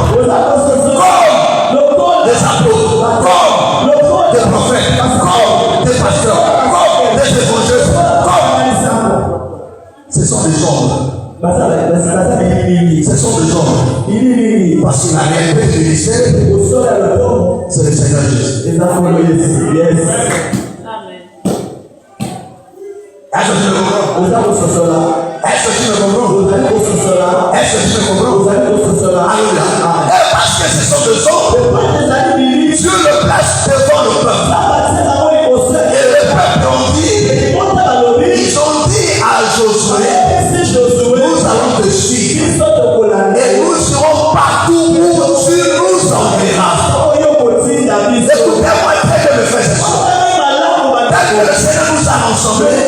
Comme des apôtres, comme des prophètes, comme des pasteurs, comme des évangélistes, comme. Ce sont des hommes. Ce sont des hommes. Parce que la réalité du ministère, c'est le Seigneur Jésus.
Amen.
Est-ce que tu me comprends? Est-ce que tu me comprends? Est-ce que tu me comprends? Alléluia. Et parce que ce sont des hommes, Dieu le place devant le peuple. Et le peuple ont dit, ils ont dit à Josué, nous allons te suivre. Et nous serons partout où tu nous enverras. Écoutez-moi très bien le frère. Tant que le Seigneur nous a rassemblés,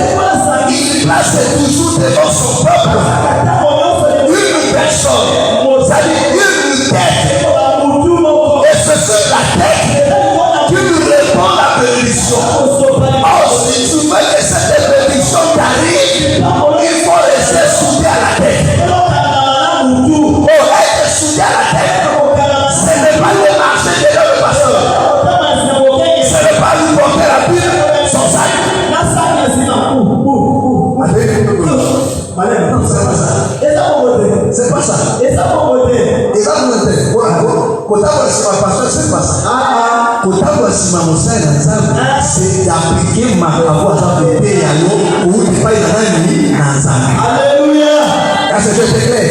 il place toujours devant son peuple une personne, c'est-à-dire une tête. Et c'est sur la tête qui nous répond la bénédiction. Or, si tu veux que cette bénédiction t'arrive, il faut rester soudé à la tête. Oh, être soudé à la tête, ce n'est pas le marché de le pasteur. Ce n'est pas lui porter la Bible, son sac. Non, c'est pas ça. C'est pas ça. C'est ça mon côté. C'est pas ça. Kotaba sima mosai na nzambe c'est d'appliquer makabo aza kote ya yo outi epai na nani na nzambe. Alléluia. Est-ce que c'est clair?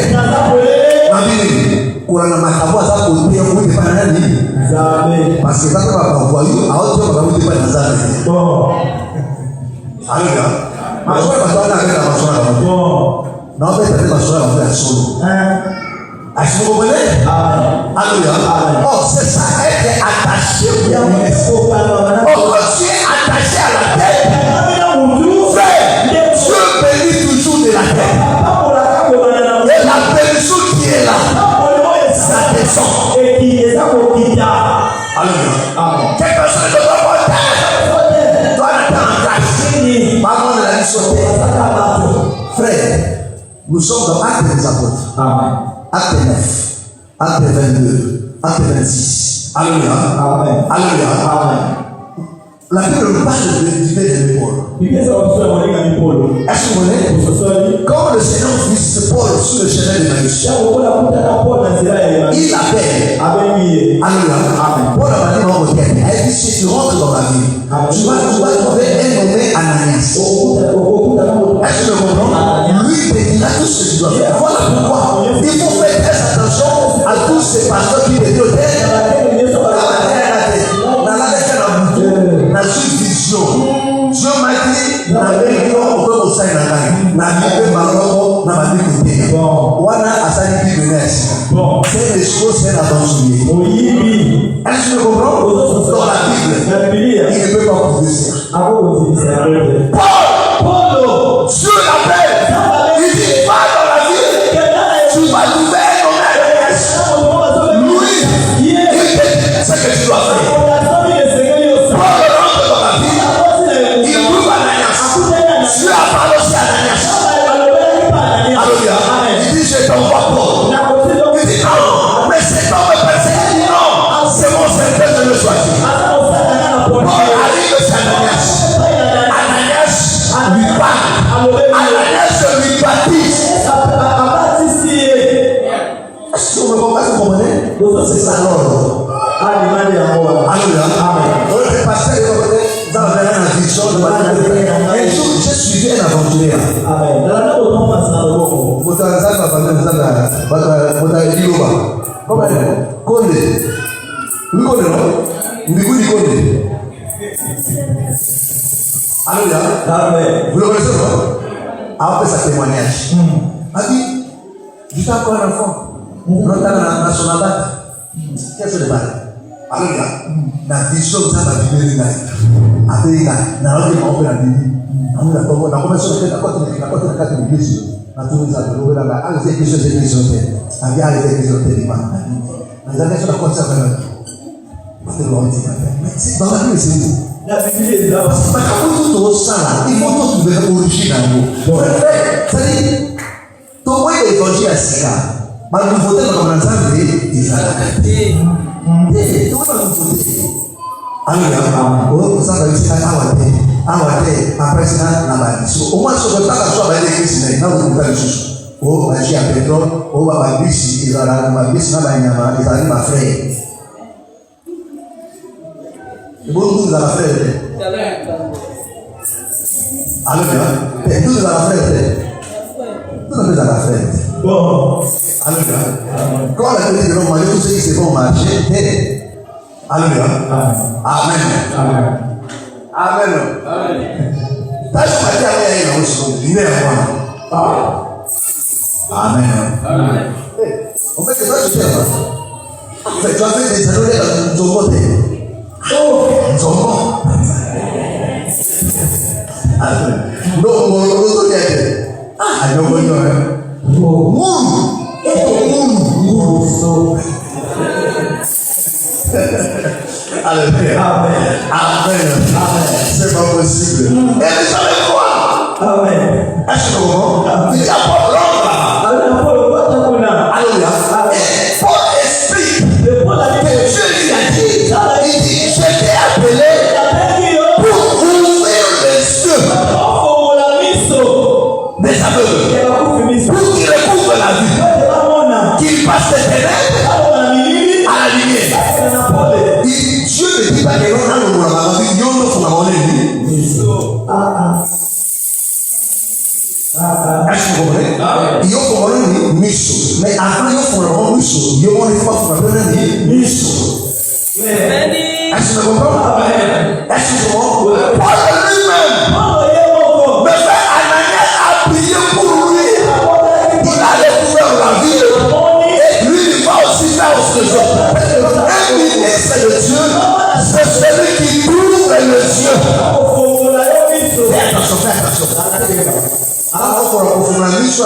Mabini kolanda makabo aza kote outi epai na nani nzambe parce que kaka bavoyu aote bakauti epai na nzambe. Bon. Alléluia. Maswala baswala na kaka maswala. Bon. Na ope tete maswala ba ya solo. Est-ce que vous comprenez? Alléluia. Oh, c'est ça, être attaché. Oh, quand tu es attaché à la tête, frère, Dieu bénit toujours de la tête. Et la bénédiction qui est là, ça descend. Alléluia. Quelque chose ne doit pas être. Toi, tu es en place. Pardon de la mission. Frère, nous sommes dans Actes des Apôtres. Amen. Acte 9, Acte 22, Acte 26. Alléluia. Amen. Alléluia. Amen. La Bible parle du père de l'épaule.
Est-ce que vous voyez?
Quand le Seigneur vise Paul sur le chemin de Maïs, il appelle. Alléluia. Paul a dit non, elle dit si tu rentres dans la vie, tu vas trouver un nommé Ananias. Est-ce que tu comprends? Lui te dira tout ce que tu dois faire. Voilà pourquoi il faut faire très attention à tous ces pasteurs qui te disent na vision. Dieu m'a dit, na réunion, on peut aussi na vie maloko na madi côté. Wana asani business. Bon, c'est des choses, c'est l'aventurier. Est-ce que tu comprends? Dans la Bible, il ne peut pas prouver ça. Paul, Dieu l'appelle. Il dit, va dans la ville, tu vas trouver un homme. Lui, il te dit ce que tu dois faire. Dieu a parlé aussi à Ananias. Alléluia. Il dit, je t'envoie Paul. Il dit, non, mais cet homme est persécuté. Il dit, non, c'est mon serviteur de le choisir. Paul arrive chez Ananias. Ananias lui parle. Ananias lui baptise. Est-ce que vous me comprenez? C'est ça l'ordre. Alléluia. Donc le pasteur est dans la vision de un jour, j'ai suivi un aventurier. Amen. Alléluia. Vous le connaissez, non? Après sa témoignage. A dit, j'étais encore un enfant. Non, dans la sonate. Qu'est-ce que c'est? Alléluia. La vision de ça va vivre là. Après, na rote maombi na bibi. Na kwa na kwa sio tena kwa kati ni Yesu. Na tuweza kuona na alize Yesu zile zote. Avia alize Yesu zote ni mama. Na zake sio kwa sababu na c'est l'anti. C'est dans la Bible c'est où? La Bible est là. Parce que quand tout ça là, il faut trouver l'origine en nous. C'est-à-dire ton moyen d'évangile à Sika. Ma nouveauté dans la Nzambe est ça. Alléluia. Oh, ça va ici à Awate, après ça, na badiso. Au moins, ce que tu as soit baile Christ, na vous pouvez le chercher. Oh, magie à pétrole, oh, babisi, ils ont la babisi na banyama, ils ont ma frère. Le bon nous à la frère. Alléluia. Nous à la frère. Nous à la frère. Bon. Alléluia. Quand la Bible dit non, moi, tout ce qui c'est bon marcher, alléluia. Amen. Amen. Amen. That's why I am also never. Amen. Amen. On fait que ça je sais pas. C'est toi qui des années dans ton côté. Oh, Zomo. Amen. Non, mon ah, I don't know. Alléluia. Amen. Amen. C'est pas possible. Et vous savez quoi? Amen. Est-ce que vous comprenez? Il y a pas de l'ordre. Alléluia. Paul explique que Dieu lui a dit, il dit, je t'ai appelé pour ouvrir les yeux des aveugles, pour qu'ils recouvrent la vue, qu'ils passent des ténèbres à la lumière. Dieu ne dit pas que l'on a le droit de la vie, Dieu ne faut pas avoir les vies. Est-ce que vous comprenez? Il y a un miso. Mais avant, il y a un miso. Il y a un miso. Est-ce que vous comprenez? Est-ce que vous comprenez? Paul lui-même. Mais Ananias a prié pour lui. Il allait faire la vie. Et lui, il va aussi faire autre chose. Un ministre de Dieu, c'est celui qui ouvre les yeux. Fais attention, fais attention. Alors, pour la mission,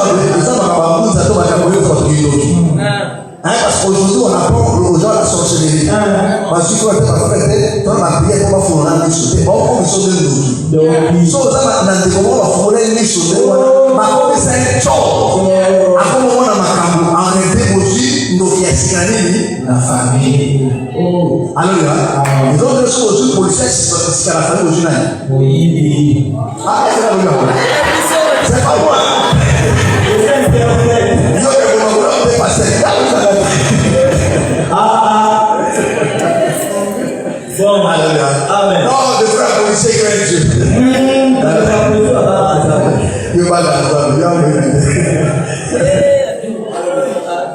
parce qu'aujourd'hui, on apprend aux gens la sorcellerie. Parce qu'il faut être parfait, dans la prière, on va faire la mission. On va faire une mission. So, ça va dans des moments, on va faire une mission. Ma copie, c'est un job. À un moment, on a ma caméra, on est aussi, nous qui est la famille. Alléluia. Et donc, les choses aujourd'hui, policiers, c'est la famille originale.
Oui.
Ah, c'est la famille. C'est pas moi.
Bon, amen.
Non, de frère, vous savez que Dieu.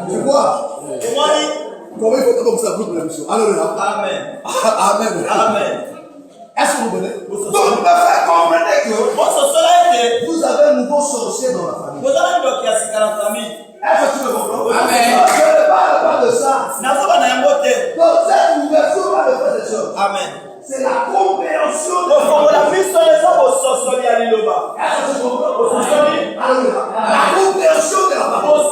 Tu vois? Comment il faut comme ça pour la mission? Alléluia. Amen. Amen. Amen. Est-ce que vous connaissez? Donc, me faire comprendre que vous avez un nouveau sorcier dans la famille. Est-ce que tu me comprends? Amen. Je ne parle pas de ça. Donc, cette ouverture va le faire des choses. Amen. C'est la compréhension de la compréhension de la parole.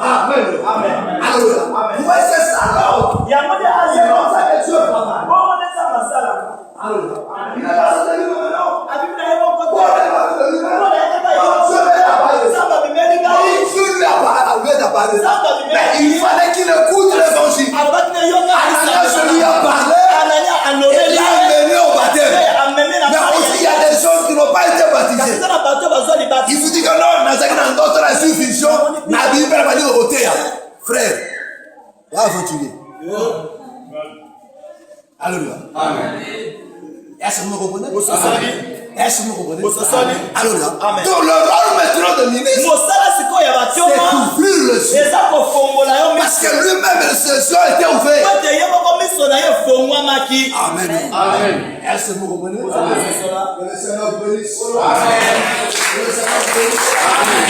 Amen. Amen. Alléluia. Vous voyez, c'est ça alors. C'est comme ça que Dieu travaille. Alléluia. Il n'est pas sorti de lui-même, non. Paul n'est pas sorti de lui-même. Dieu lui a parlé. Mais il fallait qu'il écoute l'évangile. Ananias lui a parlé. Et il l'a amené au baptême. Mais aussi, il y a des gens qui n'ont pas été baptisés. Il vous dit que non, dans notre vision, la Bible va dire au côté. Frère, va aventurer. Alléluia. Amen. Est-ce que vous me comprenez? Est-ce que vous me comprenez? Alléluia. Donc, le rôle maintenant de ministre, c'est d'ouvrir le ciel. Parce que lui-même, le ciel était ouvert. Amen. Amen. Est-ce que vous comprenez? Que le Seigneur bénisse. Amen. Que le Seigneur bénisse. Amen.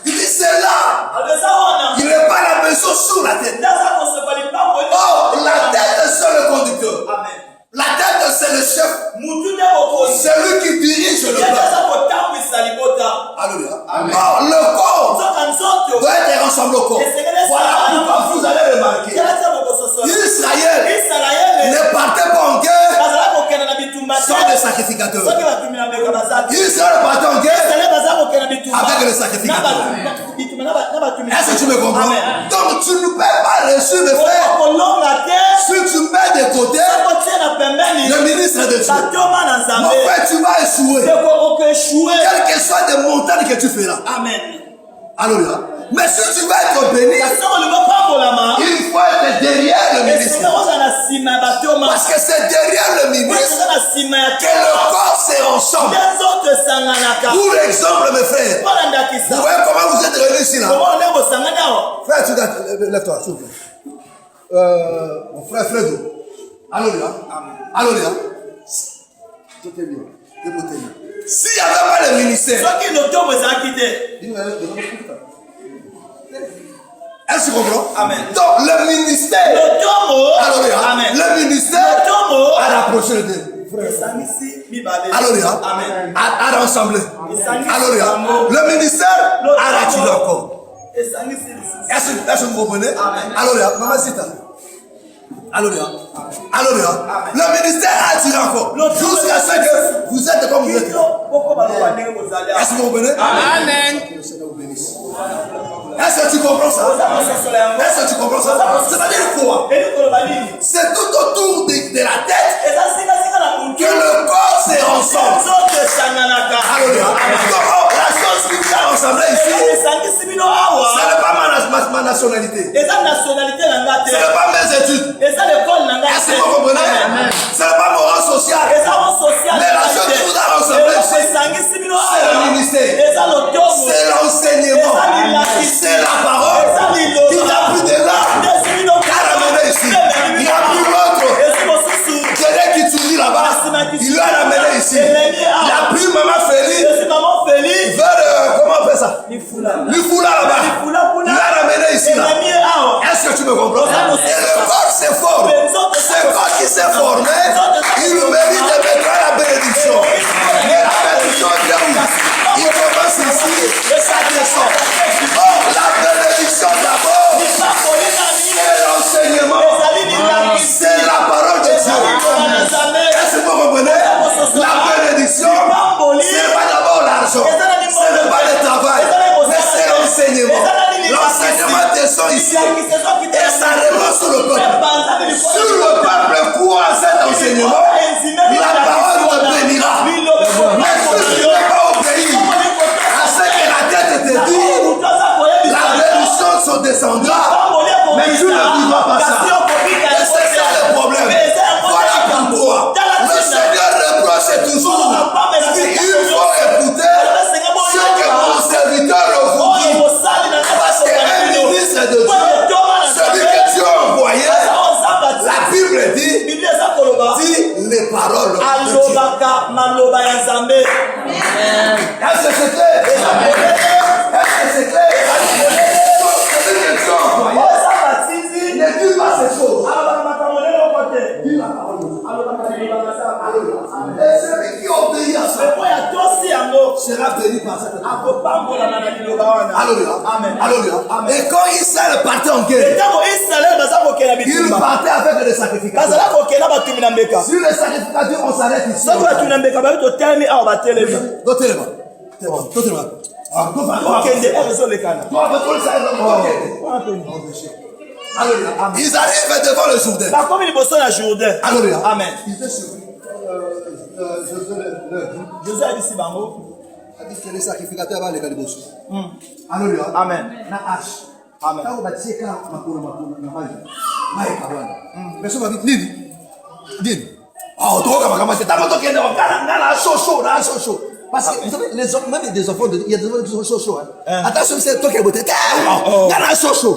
Il dit c'est là. Il n'est pas la maison sur la tête. Oh, la tête c'est le conducteur. Amen. La tête c'est le chef. C'est lui qui dirige le peuple. Alléluia. Amen. Oh, le corps doit être ensemble au corps. Voilà pourquoi vous allez remarquer. Israël ne partait pas en guerre sans des sacrificateurs. Israël partait en guerre avec les sacrificateurs. Est-ce que tu me comprends? Amen. Donc tu ne peux pas réussir de faire si tu mets de côté le ministre de Dieu. Mon frère, tu vas échouer. Quelles que soient les montagnes que tu feras. Amen. Alléluia. Mais si tu veux être béni, il faut être derrière le ministre. Parce que c'est derrière le ministre que le corps se ressemble. Pour exemple, mes frères, vous voyez comment vous êtes réunis ici là? Frère, tu lève-toi, s'il vous plaît. Mon frère Fredo. Alléluia. Alléluia. S'il n'y avait pas le ministère, est-ce que tu comprends? Amen. Donc le ministère, Alléluia. Le ministère a rapproché les deux. Alléluia. A rassemblé. Alléluia. Le ministère a retiré encore. Est-ce que vous comprenez? Alléluia. Maman Zita. Alléluia. Alléluia. Le ministère a tiré encore. Jusqu'à ce que vous êtes comme vous êtes. Est-ce que vous comprenez? Amen. Que le Seigneur vous bénisse. Est-ce que tu comprends ça? Est-ce que tu comprends ça? C'est-à-dire quoi? C'est tout autour de la tête que le corps se ressemble. Alléluia. La chose qui vient ressembler ici, ce n'est pas ma nationalité. Ce n'est pas mes études. Est-ce que vous comprenez? Ce n'est pas mon rang social. Mais la chose qui vous a ressemblé ici, c'est le ministère. C'est l'enseignement. C'est la parole. Il n'y a plus de l'art qu'à ramener ici. Il n'y a plus l'autre. Quelqu'un qui étudie là-bas, il lui a ramené ici. Il n'y a plus maman Félix. Vers, comment on fait ça? Lufula là-bas. Il lui a ramené ici là. Est-ce que tu me comprends? Et le corps se forme. Ce corps qui s'est formé, il mérite de mettre la bénédiction. Mais la bénédiction vient où? Il commence ici et ça descend. Oh, la bénédiction d'abord, c'est l'enseignement. C'est la parole de Dieu. Est-ce que vous comprenez? La bénédiction, ce n'est pas d'abord l'argent. Ce n'est pas le travail. Mais c'est l'enseignement. L'enseignement descend ne vivras pas ça. Et c'est ça le problème. Voilà pourquoi le Seigneur reproche toujours. Il faut écouter ce que mon serviteur vous dit. Parce qu'un ministre de Dieu, celui que Dieu a envoyé, la Bible dit les paroles de Dieu. Est-ce que c'est clair? Est-ce que c'est clair? Celui que Dieu a envoyé ne dit pas ces choses. Dis la parole de Dieu. Et celui qui obéit à ça sera béni par cette parole. Alléluia. Alléluia. Et quand Israël partait en guerre, il partait avec des sacrificateurs. Sur les sacrificateurs, on s'arrête ici. Ils arrivent devant le Jourdain. Alléluia.
Amen.
Ils étaient sur
Josué a dit si bango.
Il dit que les sacrificateurs vont les gagner. Alléluia.
Amen.
Na hache.
Amen.
Quand on va dire quand makolo na maji. Mai kawana. Mais ça va vite nini. Oh, toi comme comment c'est ta moto qui est dans la chaud. Parce que vous savez, les hommes, même des enfants, il y a des enfants qui sont chauds. Attention, c'est toi qui es beauté. Dans la chaud.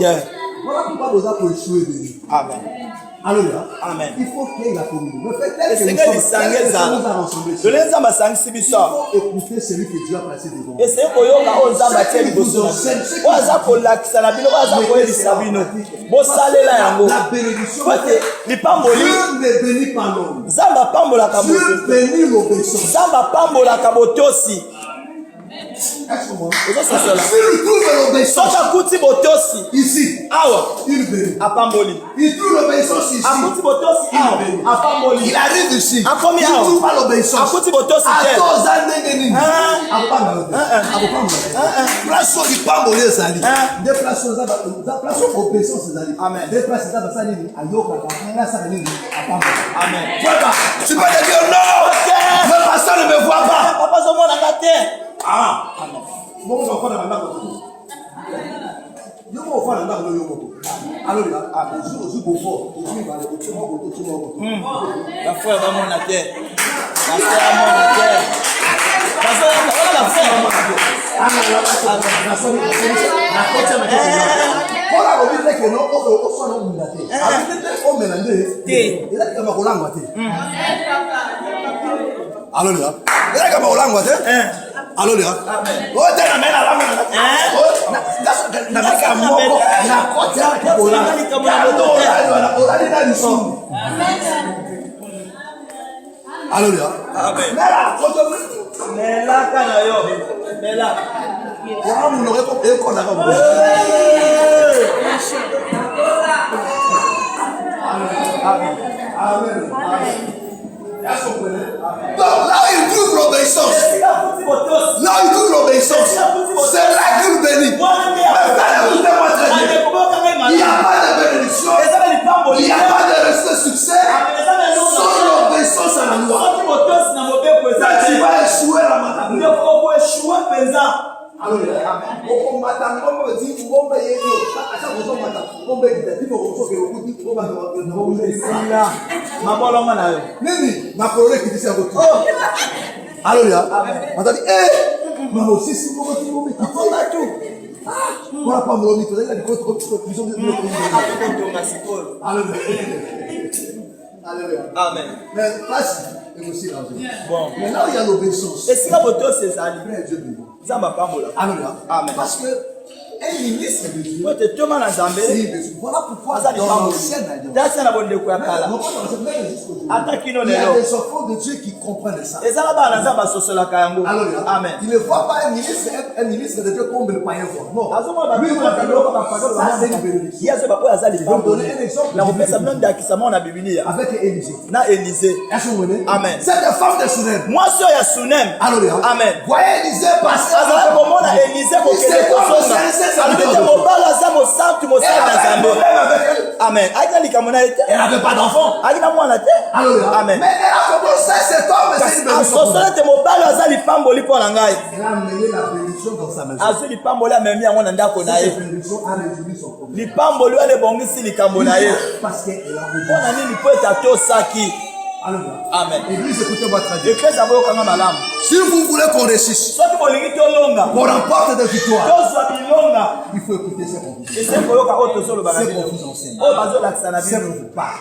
Voilà pourquoi vous avez pour échouer.
Amen.
Alléluia.
Amen.
Il faut qu'il y ait la communion. Le fait
Et
que
c'est
nous
que les
sommes
sangues
rassemblés.
de l'ensemble sang si
Il
biso.
faut écouter celui que Dieu a placé devant nous.
Et c'est koyoka onzamba tie liboso. Oza kolakisa na bino oza koyelisa bino. Bosalela yango.
La bénédiction.
Kote lipamboli.
Dieu ne bénit pas l'homme.
Zamba pambolaka
Dieu
boto.
bénit l'obéissance.
Zamba pambolaka botosi.
S'il trouve l'obéissance
Soka kuti botosi.
ici,
Awa.
il bénit.
Apamboli.
Il trouve l'obéissance ici.
Akuti botosi awa. Apamboli.
Il arrive ici.
Akomi
Il
awa.
trouve pas l'obéissance.
Akuti botosi te.
Attends, Zandeneni. Place où il pambole ezali. Des places où ça place où obéissance ezali.
Amen.
Des places ça va ça nini. Ayoka na ça nini.
Amen.
Tu peux te dire non. Le pasteur ne me voit pas.
Papa zomo na kate.
Ah. Bon, on va faire la ndako. Yo mo fa na ndako yo mo. Alléluia. Jour beau fort. Il va aller au tumo.
La foi va mon na terre. La foi va mon na terre. La foi
Voilà, on dit que non, on soit non mundaté. On mélange. Et là, il va coller en boîte. Alléluia. Et là, il va coller en boîte. Alléluia. Oh, t'es la main à la main. Na meka moko na kota ya kola. Alléluia.
Amen. Mela kana yo. Mela.
Wa mu no ko na ko. Amen. Amen. Donc là il trouve l'obéissance. Là il trouve l'obéissance. C'est là qu'il bénit. Écoutez-moi très bien. Il n'y a pas de bénédiction. Il n'y a pas de succès sans l'obéissance à la loi. Là tu vas échouer la matin. Alléluia. On t'a dit, mais aussi si vous me on n'a pas mon micro, il a dit Alléluia.
Amen.
Mais place est aussi l'argent.
Bon.
Mais là où il y a l'obéissance,
Et si la beauté c'est ça,
Dieu vivant.
Zamba pambola.
Alléluia.
Amen.
Parce que un ministre de Dieu,
Toi tu tombes dans Zambé.
voilà pourquoi
Aza
dans
pambola.
l'ancienne alliance,
Dasa na bonde kwa kala.
non pas dans l'ancienne, même jusqu'aujourd'hui,
Atakino
il y a
lelo.
des enfants de Dieu qui comprennent ça.
Ezala bana Zamba sosola kayango.
Alléluia.
Amen.
Il ne voit pas un ministre de Dieu comme le païen voit. Non.
Azoma ba
Lui, il
tuma
voit
kalo
que
ka
ça, c'est une bénédiction.
Yazo ba oya zali
Je vais vous
pambola.
donner un exemple.
Na kopesa mnon ndakisa mona Biblia.
Avec Élisée.
Na Élisée.
Est-ce que vous voyez?
Amen.
C'est des femmes de Sunem.
Moi so ya Sunem.
Alléluia.
Amen.
Voyez Élisée passer.
Azala komona Élisée ko kele ko sosa. Alibete mobala za mo santu mo
Elle
sana
avait un
Zambé.
problème
Amen.
Elle n'avait pas d'enfant.
Alléluia. Amen.
Mais elle a commencé cet homme. C'est une bénédiction.
Elle
Elle a amené la bénédiction dans sa maison.
Cette bénédiction
a résolu son problème. Parce qu'elle a obéi. Alléluia.
Amen.
Église, écoutez-moi très bien.
Si
vous voulez qu'on réussisse, qu'on remporte des victoires, il faut écouter ces confusions. Ces confusions anciennes. C'est vous pas.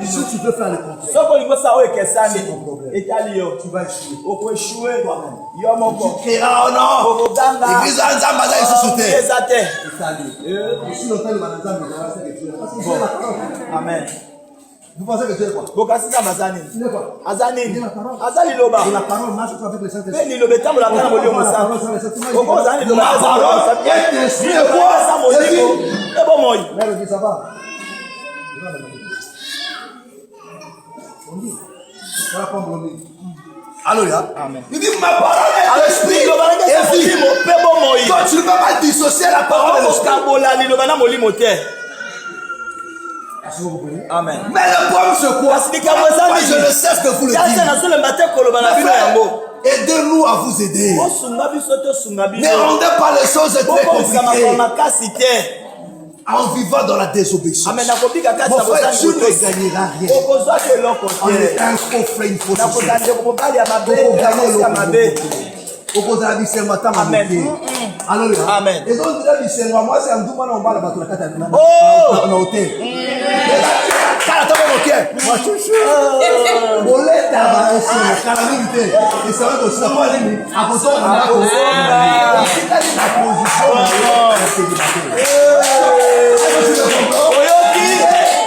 Si tu veux faire le contraire, c'est ton problème. Tu vas échouer. Toi-même. Tu créeras un nom. L'église a un zambada ici sur terre. Aussi longtemps, le manazam, il va rester que tu es. Parce que c'est la parole.
Amen.
Vous pensez que tu es quoi? Tu es quoi?
Azani.
Tu es la parole.
Azali loba.
Et la parole marche avec le Saint-Esprit.
Mais la parole est
esprit et quoi? Mère dit ça va. On dit. Voilà comme on dit. Alléluia.
Amen.
Il dit ma parole est esprit et vie. Toi tu ne peux pas dissocier la parole et l'esprit.
Amen.
Mais le problème c'est quoi? Moi je ne cesse de vous le dire. Aidez-nous à vous aider. Ne rendez pas les choses très compliquées en vivant dans la désobéissance. Mon frère, tu ne gagneras rien. On est un faux frère, une fausse société. Amen.
Amen.
Et donc, moi, c'est un double on va la battre la carte. On a hôtel. Moi, je suis. Et ça va aussi la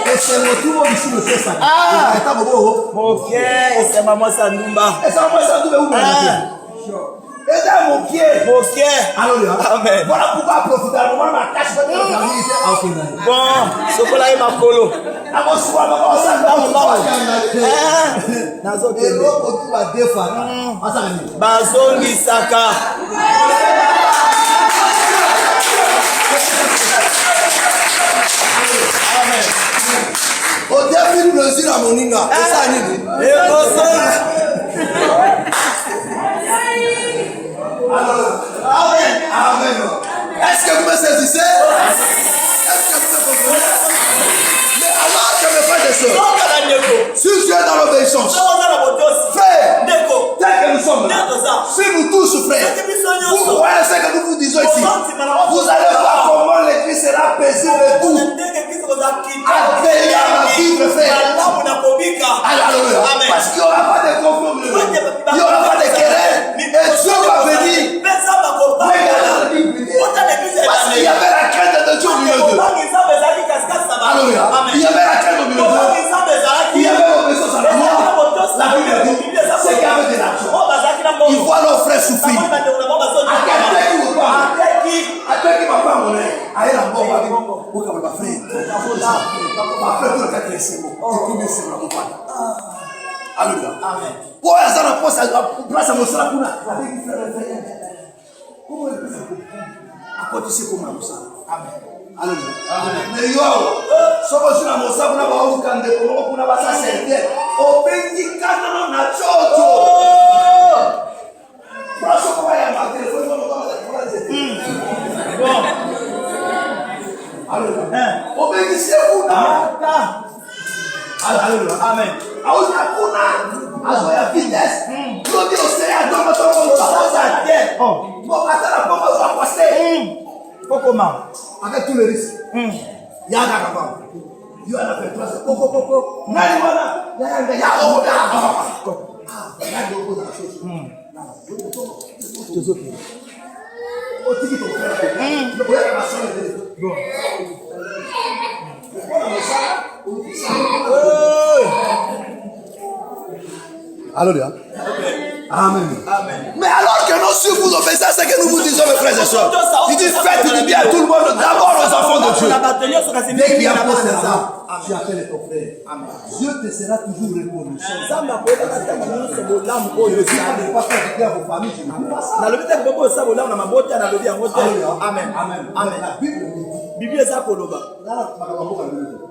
et c'est le tout ici le fait ça.
Ok, c'est maman Sandumba.
Et ça va ça où et dans mon pied.
Ok.
Alléluia.
Amen.
Voilà pourquoi profiter à moment ma cache pas de la
bon, ce qu'on a eu ma colo. Bazongi Saka. Amen.
Au début, nous le à Moninga. Et ça, Amen. Amen. Est-ce que vous me saisissez? Est-ce que vous me comprenez? Mais alors que mes frères et sœurs, si tu es dans l'obéissance, frère, tel que nous sommes là, si nous tous, frère, vous voyez ce que nous vous disons ici, vous allez voir comment l'église sera paisible et tout. Agréable à vivre, frère. Alléluia. Parce qu'il n'y aura pas de conflit, il n'y aura pas de querelle, et Dieu va venir. Parce qu'il y avait la crainte de Dieu au milieu d'eux. Alléluia. Il y avait la crainte au milieu d'eux. Il y avait l'obéissance à la mort. La Bible dit, c'est qu'il y avait de l'argent. Ils voient leurs frères souffrir. À qui va pas mon air. À elle en bon, ma frère. Ma frère, tout le cas, c'est bon. C'est bon. Alléluia. Amen. Oh, ça n'a pas ça. Place à mon salat. Comment elle peut faire? À quoi tu sais comment ça? Amen. Alléluia. Mais yo, so que je n'ai pas na ba ukande ko kuna ba sa sente. O bengi kana na chocho. Braso ko ya ma telefone ko ko bon. Alléluia. O bengi se kuna. Alléluia. Amen. Auza kuna. Azo ya vitesse. Lodi o se ya do moto ko sa tie. Oh. Mo atala ko ko sa passer. Comment? Avec tous les risques. Il y a un gars. Il y a un affaire. Coco. Nani mana? Il y a un gars. Il y a un gars. Il y a un gars. Alléluia. Amen. Mais alors que nous suivons nos messages, c'est que nous vous disons, mes frères et sœurs. Il dit faites du bien à tout le monde, d'abord aux enfants de Dieu. Dès qu'il y a un poste là, tu appelles ton frère. Dieu te sera toujours reconnaissant. Ne pas faire du bien à vos familles, tu ne peux pas ça. Amen. La Bible dit.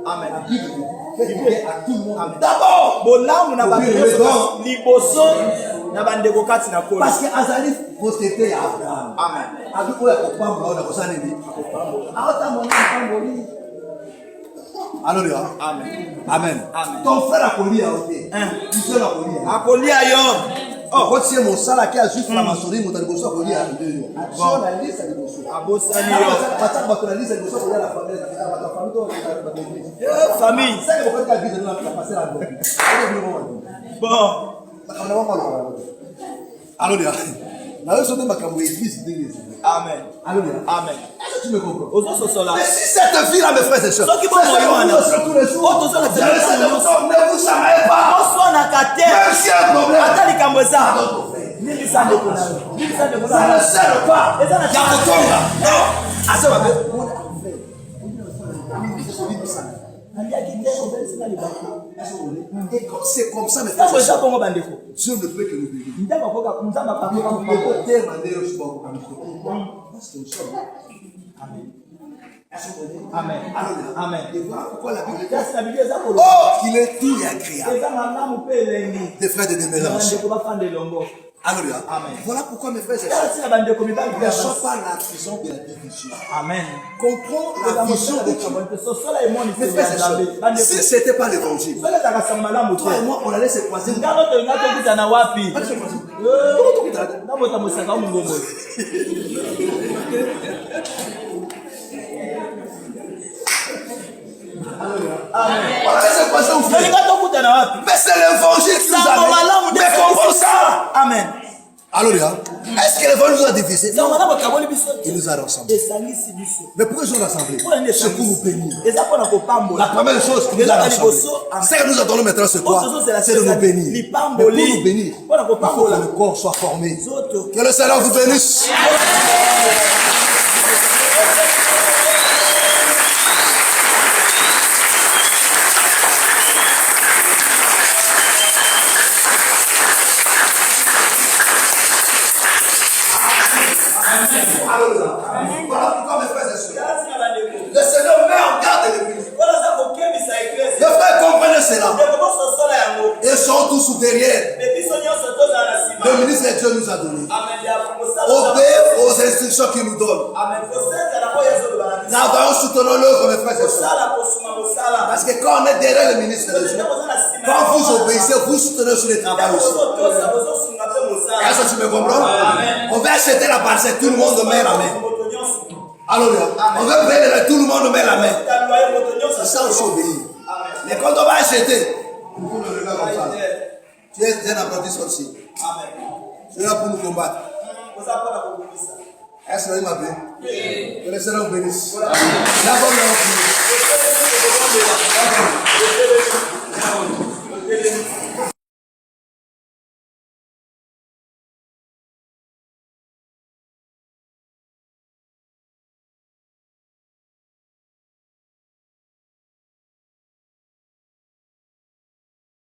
Amen.
La Bible dit, faites du bien à tout le monde.
D'abord, bolamu na
Oublie le
bandeko
don.
liboso na bandeko kati na kolo.
Parce que Azali possédait Abraham.
Amen.
Avec quoi il a on a besoin de lui. Alléluia.
Amen.
Amen.
Amen.
Ton frère a connu à côté.
Hein.
Tu sais la connu.
Akolia yo.
Oh, quand c'est mon salaire qui a juste la maçonnerie, mon talibos a connu à deux. Bon, la liste à l'ébosso.
Abosani yo.
Patak batonalise à l'ébosso pour la famille. La famille.
Famille.
C'est que vous faites la vie de la passer la bonne.
Bon.
Alléluia. Na wewe sote makambo église d'église.
Amen.
Alléluia.
Amen.
Est-ce que tu me comprends?
Ozo sosola.
Mais si cette vie là mes frères et sœurs.
Soki bo moyo
tous les jours.
Oto sola.
Ne vous chamaillez pas.
Oso na kate.
Même s'il y a un problème.
Atali kamboza. Nini sande kuna. Nini sande kuna.
Ça ne sert pas.
Eza na
Yakotonga. Non.
Asa ba.
Et comme c'est comme ça, mes
Ça
frères et
c'est ça
sœurs,
bongo bandeko.
Dieu ne peut que nous bénir.
Ndaba koka nzamba
Il
kakoka
ne
mukako.
peut demander au sport. Parce que nous sommes.
Amen.
Amen.
Amen. Amen.
Et voilà pourquoi la Bible dit
Kasi na Biblia eza kolo.
oh, qu'il est tout et agréable.
Eza malamu pe elengi.
Des frères de démérance.
Bandeko bafanda elongo.
Alléluia.
Amen.
Voilà pourquoi mes frères et sœurs,
Kasi na bandeko mibali
ne sont pas la prison de la division.
Amen.
Comprends la vision de Dieu.
Sosola emoni
Mes frères et sœurs, si ce n'était pas l'évangile,
sola ezaka malamu
toi et
te.
moi, on allait se croiser.
Ngalo tolinga tokutana wapi?
On allait se croiser.
Nabota mosaka mungombo.
On allait se croiser au frère.
Tolinga tokutana wapi?
Mais c'est l'évangile qui nous
Sango malamu
a
de
mais comprends ça.
Amen.
Alléluia. Est-ce que l'évangile nous a divisé?
Sango malamu kaboli biso.
Il nous a rassemblés.
Esangisi biso.
Mais pourquoi ils sont rassemblés? C'est pour nous bénir.
Eza pona kopambola.
La première chose qui nous a rassemblés, c'est que nous attendons maintenant, c'est quoi? C'est de nous bénir. Mais pour nous bénir, il faut que le corps soit formé. Que le Seigneur vous bénisse. Voilà pourquoi mes frères et sœurs, le Seigneur met en garde l'église. Les frères comprennent cela. Ils sont tous derrière. Le ministre de Dieu nous a donné. Obéissez aux instructions qu'il nous donne. Travaillons, soutenons-le, mes frères et sœurs. Parce que quand on est derrière le ministre de Dieu, quand vous obéissez, vous soutenez sur le travail aussi. Est-ce que tu me comprends? On va acheter la parcelle, tout le monde met la main. Alléluia. On va payer, tout le monde met la main. C'est ça aussi obéir. Mais quand on va acheter, il faut le regarder comme ça. Tu es un apprenti sorcier. Tu es là pour nous combattre. Est-ce que vous m'appelez? Que le Seigneur vous bénisse. D'abord,